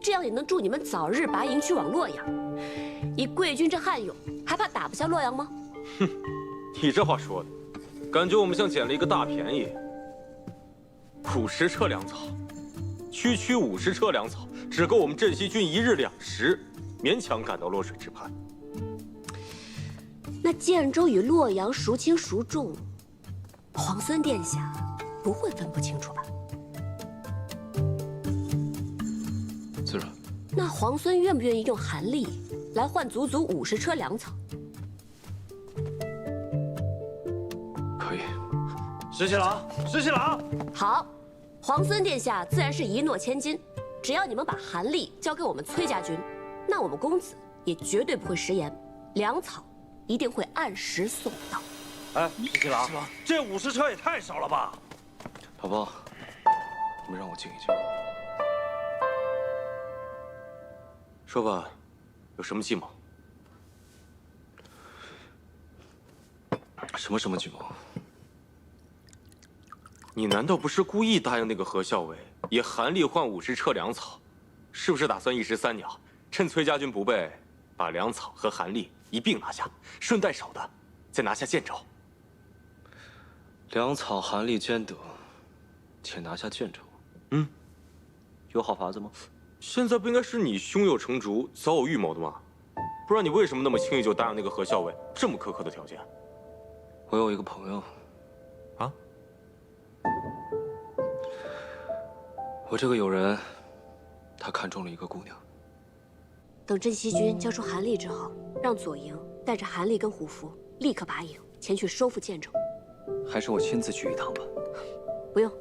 S2: 这样也能助你们早日拔营去往洛阳。以贵军这悍勇，还怕打不下洛阳吗？
S3: 哼，你这话说的，感觉我们像捡了一个大便宜。50车粮草，区50车粮草，只够我们镇西军1日2食，勉强赶到洛水之畔。
S2: 那建州与洛阳孰轻孰重？皇孙殿下不会分不清楚吧？
S4: 自然。
S2: 那皇孙愿不愿意用韩历来换足足50车粮草？
S4: 可以。
S15: 石七郎，石七郎，
S2: 好，皇孙殿下自然是一诺千金。只要你们把韩历交给我们崔家军，那我们公子也绝对不会食言，粮草一定会按时送到。
S15: 哎，石七郎，这50车也太少了吧？
S4: 老包，你们让我静一静。
S3: 说吧，有什么计谋？
S4: 什么计谋？
S3: 你难道不是故意答应那个何校尉以韩历换50车粮草？是不是打算一石三鸟，趁崔家军不备，把粮草和韩历一并拿下，顺带手的再拿下建州？
S4: 粮草、韩历兼得，且拿下建州。有好法子吗？
S3: 现在不应该是你胸有成竹、早有预谋的吗？不然你为什么那么轻易就答应那个何校尉这么苛刻的条件？
S4: 我有一个朋友。
S3: 啊？
S4: 我这个友人，他看中了一个姑娘。
S2: 等镇西军交出韩历之后，让左营带着韩历跟虎符立刻拔营前去收复建州。
S8: 还是我亲自去一趟吧。
S2: 不用，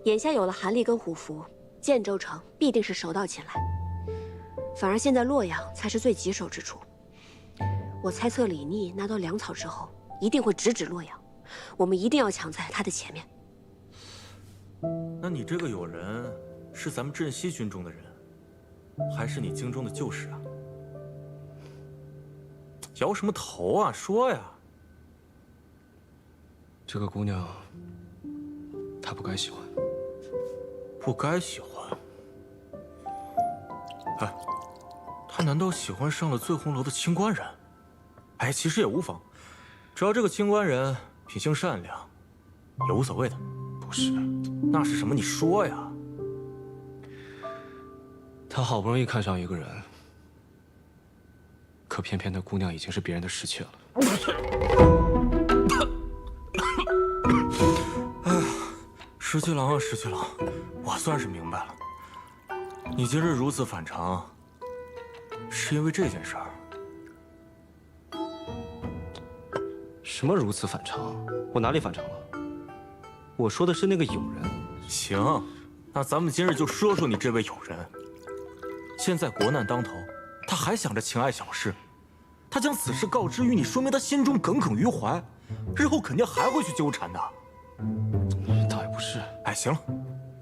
S2: 眼下有了韩历跟虎符，建州城必定是手到擒来。反而现在洛阳才是最棘手之处。我猜测李逆拿到粮草之后，一定会直指洛阳，我们一定要抢在他的前面。
S3: 那你这个友人是咱们镇西军中的人，还是你京中的旧识啊？摇什么头啊？说呀！
S4: 这个姑娘，她不该喜欢。
S3: 不该喜欢？哎，她难道喜欢上了醉红楼的清官人？哎，其实也无妨，只要这个清官人品性善良，也无所谓的。
S4: 不是，
S3: 那是什么？你说呀。
S4: 他好不容易看上一个人，可偏偏那姑娘已经是别人的侍妾了。
S3: 哎呀，石七郎啊，石七郎，我算是明白了，你今日如此反常，是因为这件事儿。
S4: 什么如此反常？我哪里反常了？我说的是那个友人。
S3: 行，那咱们今日就说说你这位友人。现在国难当头，他还想着情爱小事，他将此事告知于你，说明他心中耿耿于怀，日后肯定还会去纠缠的。
S4: 倒也不是。
S3: 哎，行了，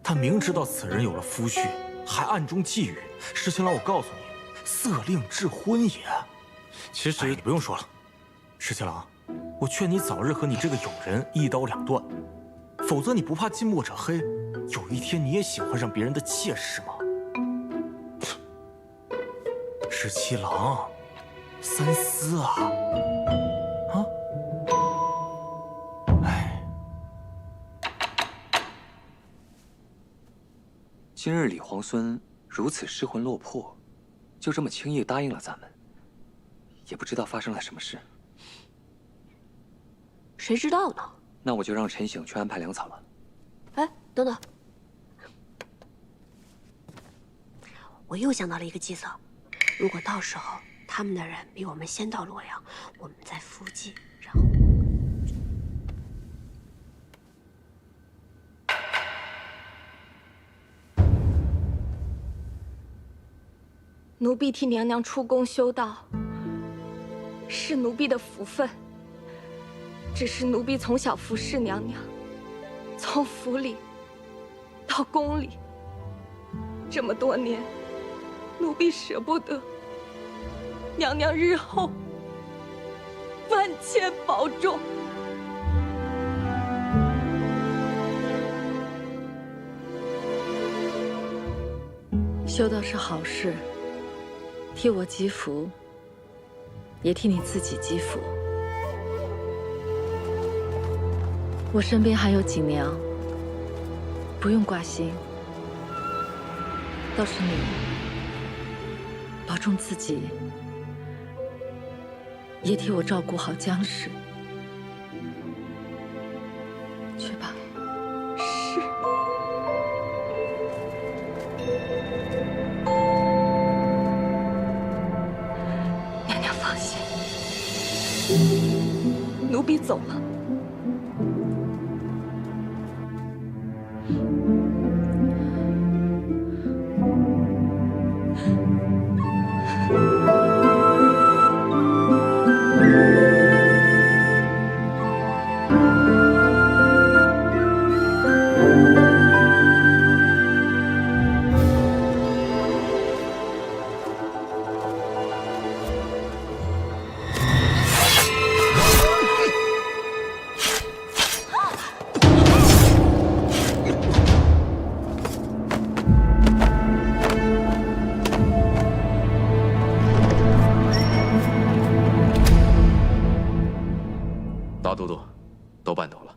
S3: 他明知道此人有了夫婿，还暗中觊觎。石青郎，我告诉你，色令智昏也。
S4: 其实，
S3: 你不用说了，石青郎，我劝你早日和你这个友人一刀两断，否则你不怕近墨者黑，有一天你也喜欢上别人的妾室吗？石七郎，三思啊！啊！哎，
S8: 今日李皇孙如此失魂落魄，就这么轻易答应了咱们，也不知道发生了什么事。
S2: 谁知道呢？
S8: 那我就让陈醒去安排粮草了。
S2: 哎，等等，我又想到了一个计策。如果到时候他们的人比我们先到洛阳，我们在附近，然后……
S12: 奴婢替娘娘出宫修道，是奴婢的福分。只是奴婢从小服侍娘娘，从府里到宫里，这么多年，奴婢舍不得。娘娘日后万千保重。
S13: 修道是好事，替我积福，也替你自己积福。我身边还有锦娘，不用挂心。倒是你，保重自己，也替我照顾好江氏。去吧。
S12: 是。
S2: 奴婢走了。
S3: 大都督，都办妥了。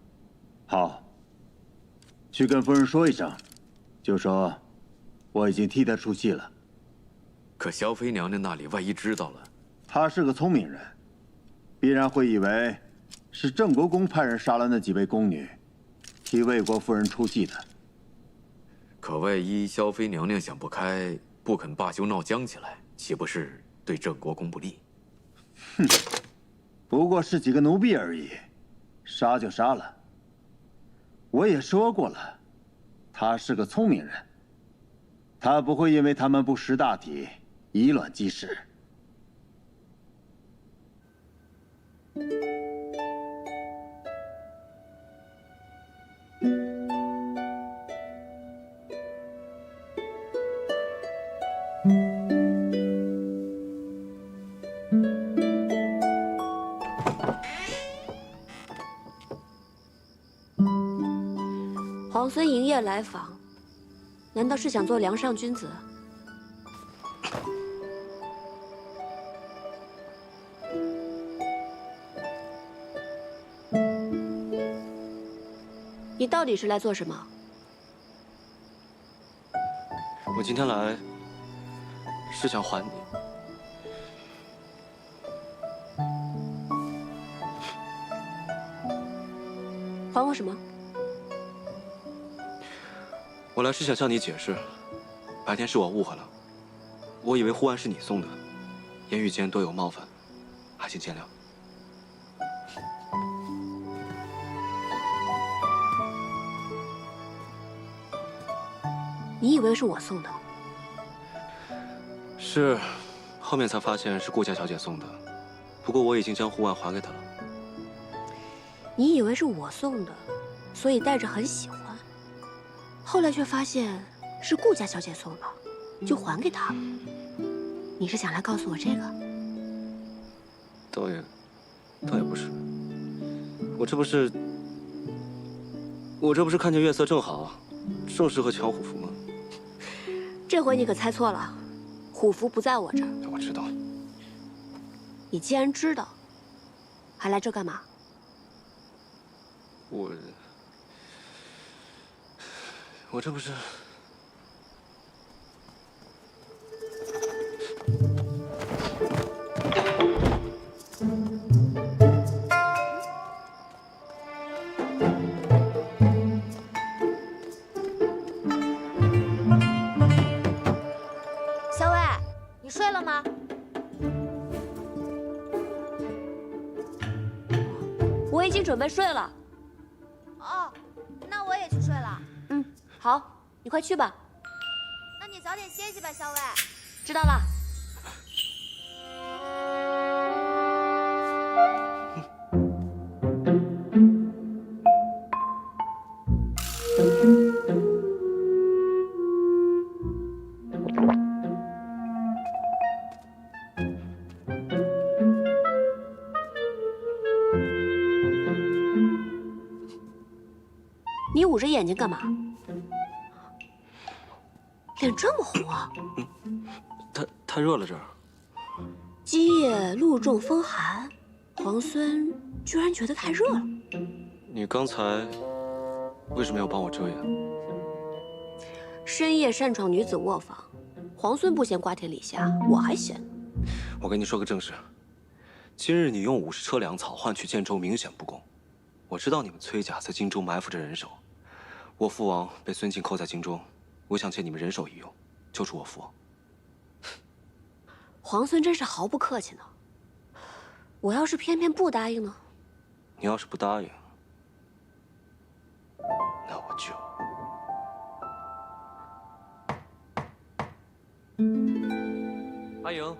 S14: 好，去跟夫人说一声，就说我已经替她出气了。
S3: 可萧妃娘娘那里万一知道了，
S14: 她是个聪明人，必然会以为是郑国公派人杀了那几位宫女，替魏国夫人出气的。
S3: 可万一萧妃娘娘想不开，不肯罢休闹僵起来，岂不是对郑国公不利？
S14: 哼，不过是几个奴婢而已，杀就杀了。我也说过了，他是个聪明人，他不会因为他们不识大体，以卵击石。
S2: 皇孙营夜来访，难道是想做梁上君子？你到底是来做什么？
S4: 我今天来是想还你。
S2: 还我什么？
S4: 我来是想向你解释，白天是我误会了，我以为护腕是你送的，言语间多有冒犯，还请见谅。
S2: 你以为是我送的？
S4: 是，后面才发现是顾家小姐送的，不过我已经将护腕还给她了。
S2: 你以为是我送的，所以带着很喜欢。后来却发现是顾家小姐送的，就还给她了。你是想来告诉我这个？
S4: 倒也不是，我这不是看见月色正好，正适合抢虎符吗？
S2: 这回你可猜错了，虎符不在我这儿。
S4: 我知道。
S2: 你既然知道，还来这干嘛？
S4: 我这不是……
S21: 小伟，你睡了吗？
S2: 我已经准备睡了。
S21: 哦，那我也去睡了。
S2: 好，你快去吧。
S21: 那你早点歇息吧，小伟。
S2: 知道了。你捂着眼睛干嘛？脸这么红啊！
S4: 太热了这儿。
S2: 今夜露重风寒，皇孙居然觉得太热了。
S4: 你刚才为什么要帮我遮掩？
S2: 深夜擅闯女子卧房，皇孙不嫌瓜田李下，我还嫌。
S4: 我跟你说个正事，今日你用50车粮草换取建州，明显不公。我知道你们崔家在荆州埋伏着人手，我父王被孙敬扣在荆州，我想借你们人手一用，救出我父王。
S2: 皇孙真是毫不客气呢。我要是偏偏不答应呢？
S4: 你要是不答应，那我就……
S1: 阿莹，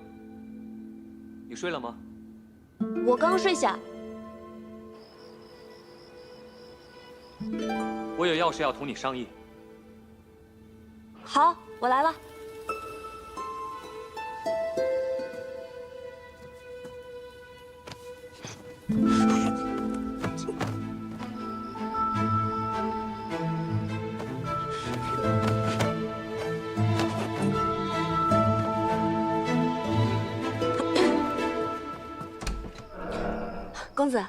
S1: 你睡了吗？
S2: 我刚睡下。
S1: 我有要事要同你商议。
S2: 好，我来了。公子，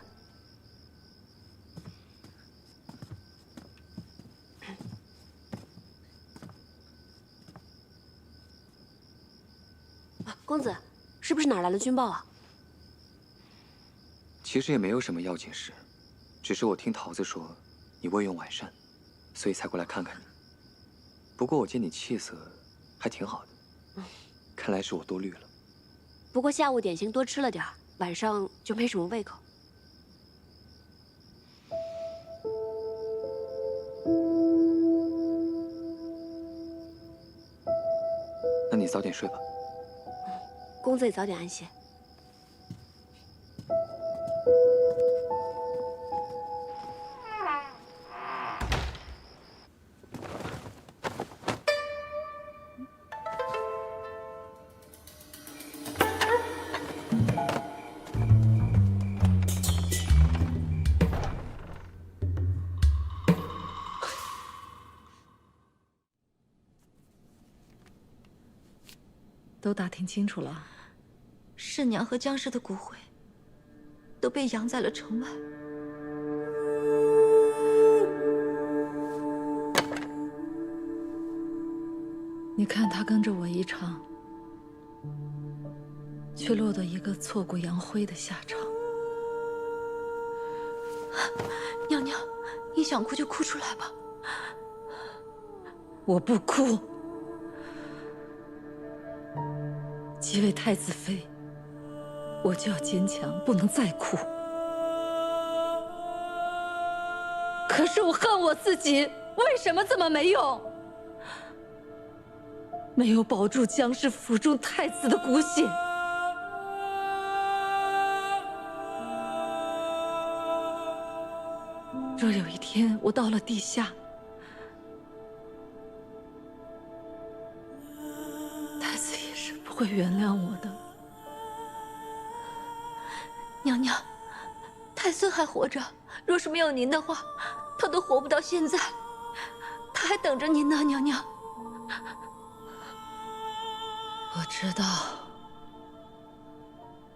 S2: 公子，是不是哪儿来了军报啊？
S8: 其实也没有什么要紧事，只是我听桃子说你未用晚膳，所以才过来看看你。不过我见你气色还挺好的，看来是我多虑了。
S2: 不过下午点心多吃了点儿，晚上就没什么胃口。
S8: 那你早点睡吧。
S2: 公子也早点安歇。
S13: 都打听清楚了，
S21: 世娘和江氏的骨灰都被养在了城外。
S13: 你看他跟着我一场，却落得一个挫骨扬灰的下场。
S21: 娘娘，你想哭就哭出来吧。
S13: 我不哭。即位太子妃，我就要坚强，不能再哭。可是我恨我自己，为什么这么没用？没有保住江氏府中太子的骨血。若有一天我到了地下，太子也是不会原谅我的。
S21: 娘娘，太孙还活着，若是没有您的话，他都活不到现在。他还等着您呢，娘娘。
S13: 我知道，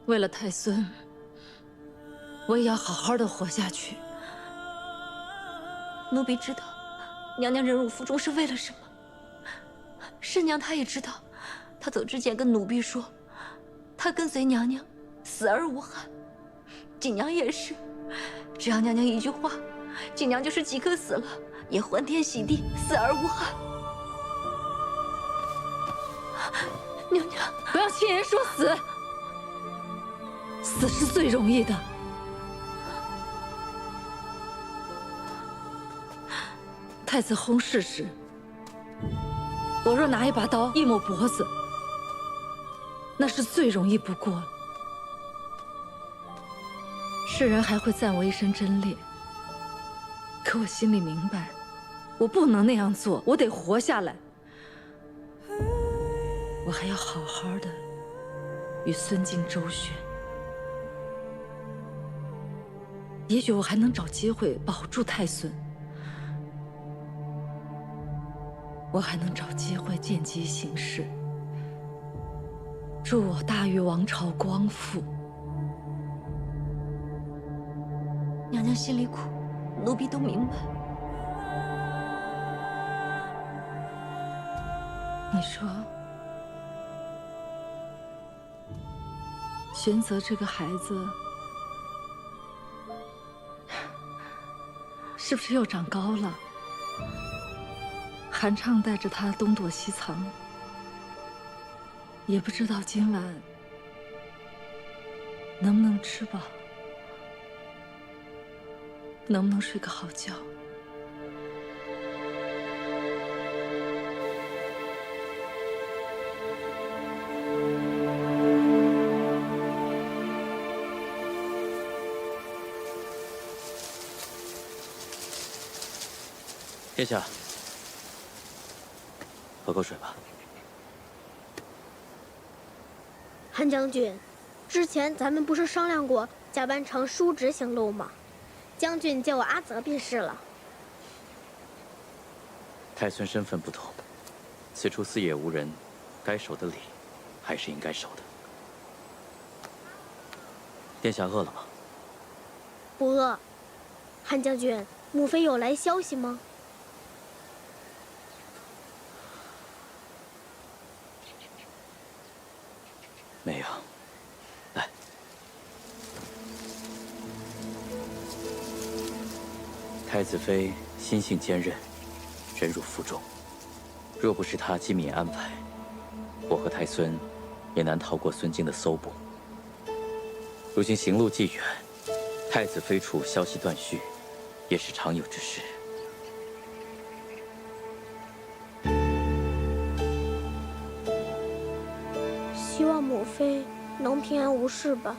S13: 为了太孙，我也要好好的活下去。
S21: 奴婢知道，娘娘忍辱负重是为了什么。世娘她也知道，她走之前跟奴婢说，她跟随娘娘，死而无憾。锦娘也是，只要娘娘一句话，锦娘就是即刻死了，也欢天喜地，死而无憾。娘娘，
S13: 不要轻言说死，死是最容易的。太子薨逝时，我若拿一把刀一抹脖子，那是最容易不过了。世人还会赞我一身贞烈，可我心里明白，我不能那样做，我得活下来。我还要好好的与孙敬周旋，也许我还能找机会保住太孙。我还能找机会见机行事，助我大禹王朝光复。
S21: 娘娘心里苦，奴婢都明白。
S13: 你说，玄泽这个孩子，是不是又长高了？韩畅带着他东躲西藏，也不知道今晚能不能吃饱？能不能睡个好觉？
S4: 殿下，喝口水吧。
S7: 韩将军，之前咱们不是商量过假扮成叔侄行路吗？将军叫我阿泽便是了。
S9: 太孙身份不同，此处四野无人，该守的礼还是应该守的。殿下饿了吗？
S7: 不饿。韩将军，母妃有来消息吗？
S9: 没有。来，太子妃心性坚韧，忍辱负重。若不是她机敏安排，我和太孙也难逃过孙敬的搜捕。如今行路既远，太子妃处消息断续，也是常有之事。
S7: 希望母妃能平安无事吧。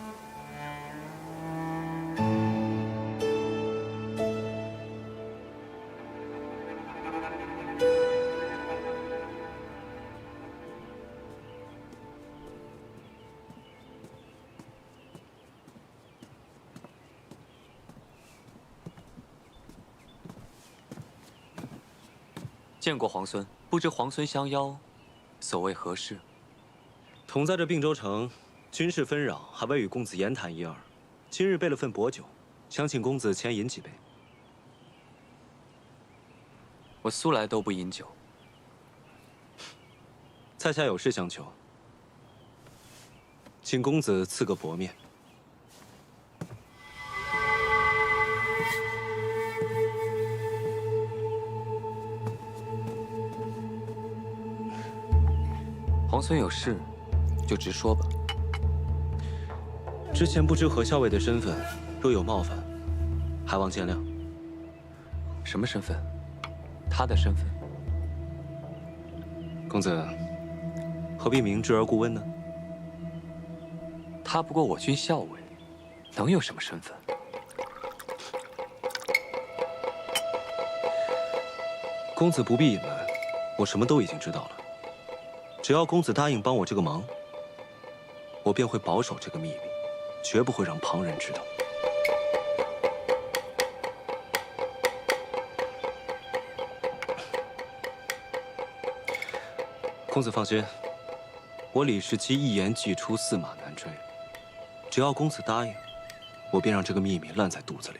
S8: 见过皇孙，不知皇孙相邀，所谓何事？
S4: 同在这并州城，军事纷扰，还未与公子言谈一二。今日备了份薄酒，想请公子前饮几杯。
S8: 我素来都不饮酒。
S4: 在下有事相求，请公子赐个薄面。
S8: 皇孙有事，就直说吧。
S4: 之前不知何校尉的身份，若有冒犯，还望见谅。
S8: 什么身份？他的身份？
S4: 公子何必明知而故问呢？
S8: 他不过我军校尉，能有什么身份？
S4: 公子不必隐瞒，我什么都已经知道了。只要公子答应帮我这个忙，我便会保守这个秘密，绝不会让旁人知道。公子放心，我李世基一言既出，驷马难追。只要公子答应，我便让这个秘密烂在肚子里。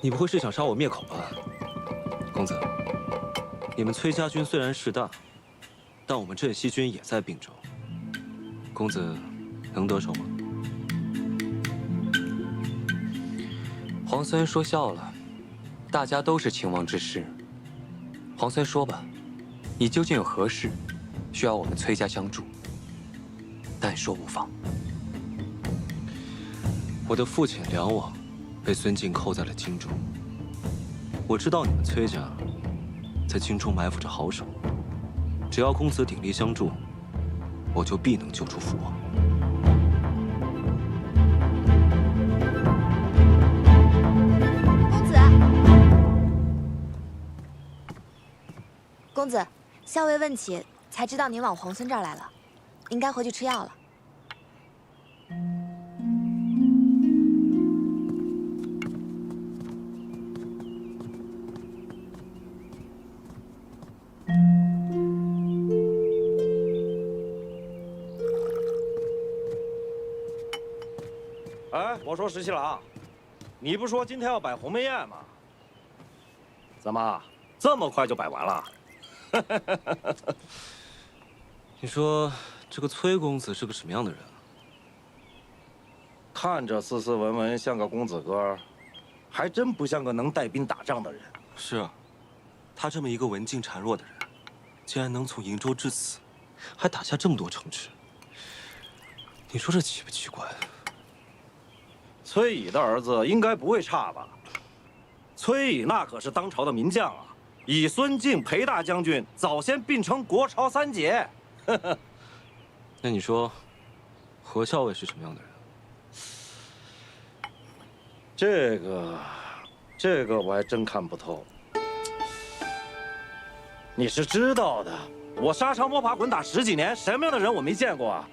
S4: 你不会是想杀我灭口吧，公子？你们崔家军虽然势大，但我们镇西军也在并州。公子能得手吗？
S8: 皇孙说笑了，大家都是秦王之士。皇孙说吧，你究竟有何事，需要我们崔家相助？但说无妨。
S4: 我的父亲梁王被孙敬扣在了荆州。我知道你们崔家在荆州埋伏着好手，只要公子鼎力相助，我就必能救出父王。
S21: 公子，校尉问起，才知道您往皇孙这儿来了，应该回去吃药了。
S15: 哎，我说石七郎，你不说今天要摆鸿门宴吗？怎么这么快就摆完了？
S4: 你说这个崔公子是个什么样的人啊？
S15: 看着斯斯文文，像个公子哥，还真不像个能带兵打仗的人。
S4: 是啊，他这么一个文静孱弱的人，竟然能从瀛州至此，还打下这么多城池，你说这奇不奇怪？
S15: 崔乙的儿子应该不会差吧？崔乙那可是当朝的名将啊，以孙敬、裴大将军早先并称国朝三杰。
S4: 那你说，何校尉是什么样的人？
S15: 这个我还真看不透。你是知道的，我沙场摸爬滚打10几年，什么样的人我没见过啊？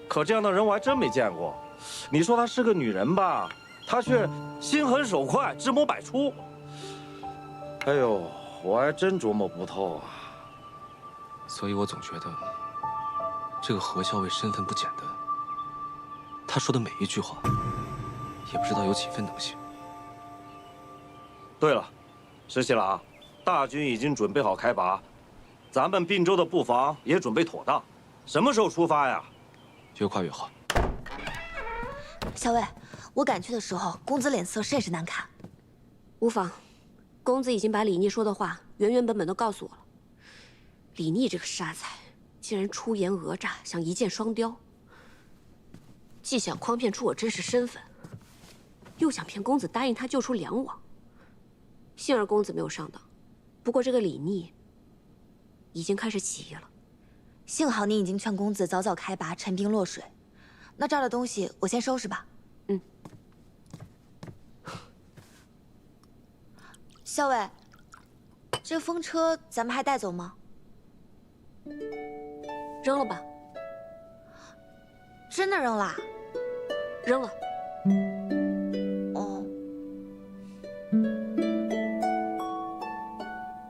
S15: 可这样的人我还真没见过。你说她是个女人吧，她却心狠手快，智谋百出。哎呦，我还真琢磨不透啊。
S4: 所以我总觉得，这个何校尉身份不简单。他说的每一句话，也不知道有几分能信。
S15: 对了，石七郎，大军已经准备好开拔，咱们并州的布防也准备妥当，什么时候出发呀？
S4: 越快越好。
S21: 校尉，我赶去的时候，公子脸色甚是难看。
S2: 无妨，公子已经把李逆说的话原原本本都告诉我了。李逆这个傻才，竟然出言讹诈，想一箭双雕。既想诓骗出我真实身份，又想骗公子答应他救出梁王。幸而公子没有上当，不过这个李逆已经开始起疑了。
S21: 幸好你已经劝公子早早开拔，陈兵落水。那这儿的东西我先收拾吧。
S2: 嗯。
S21: 校尉，这风车咱们还带走吗？
S2: 扔了吧。
S21: 真的扔了？
S2: 扔了。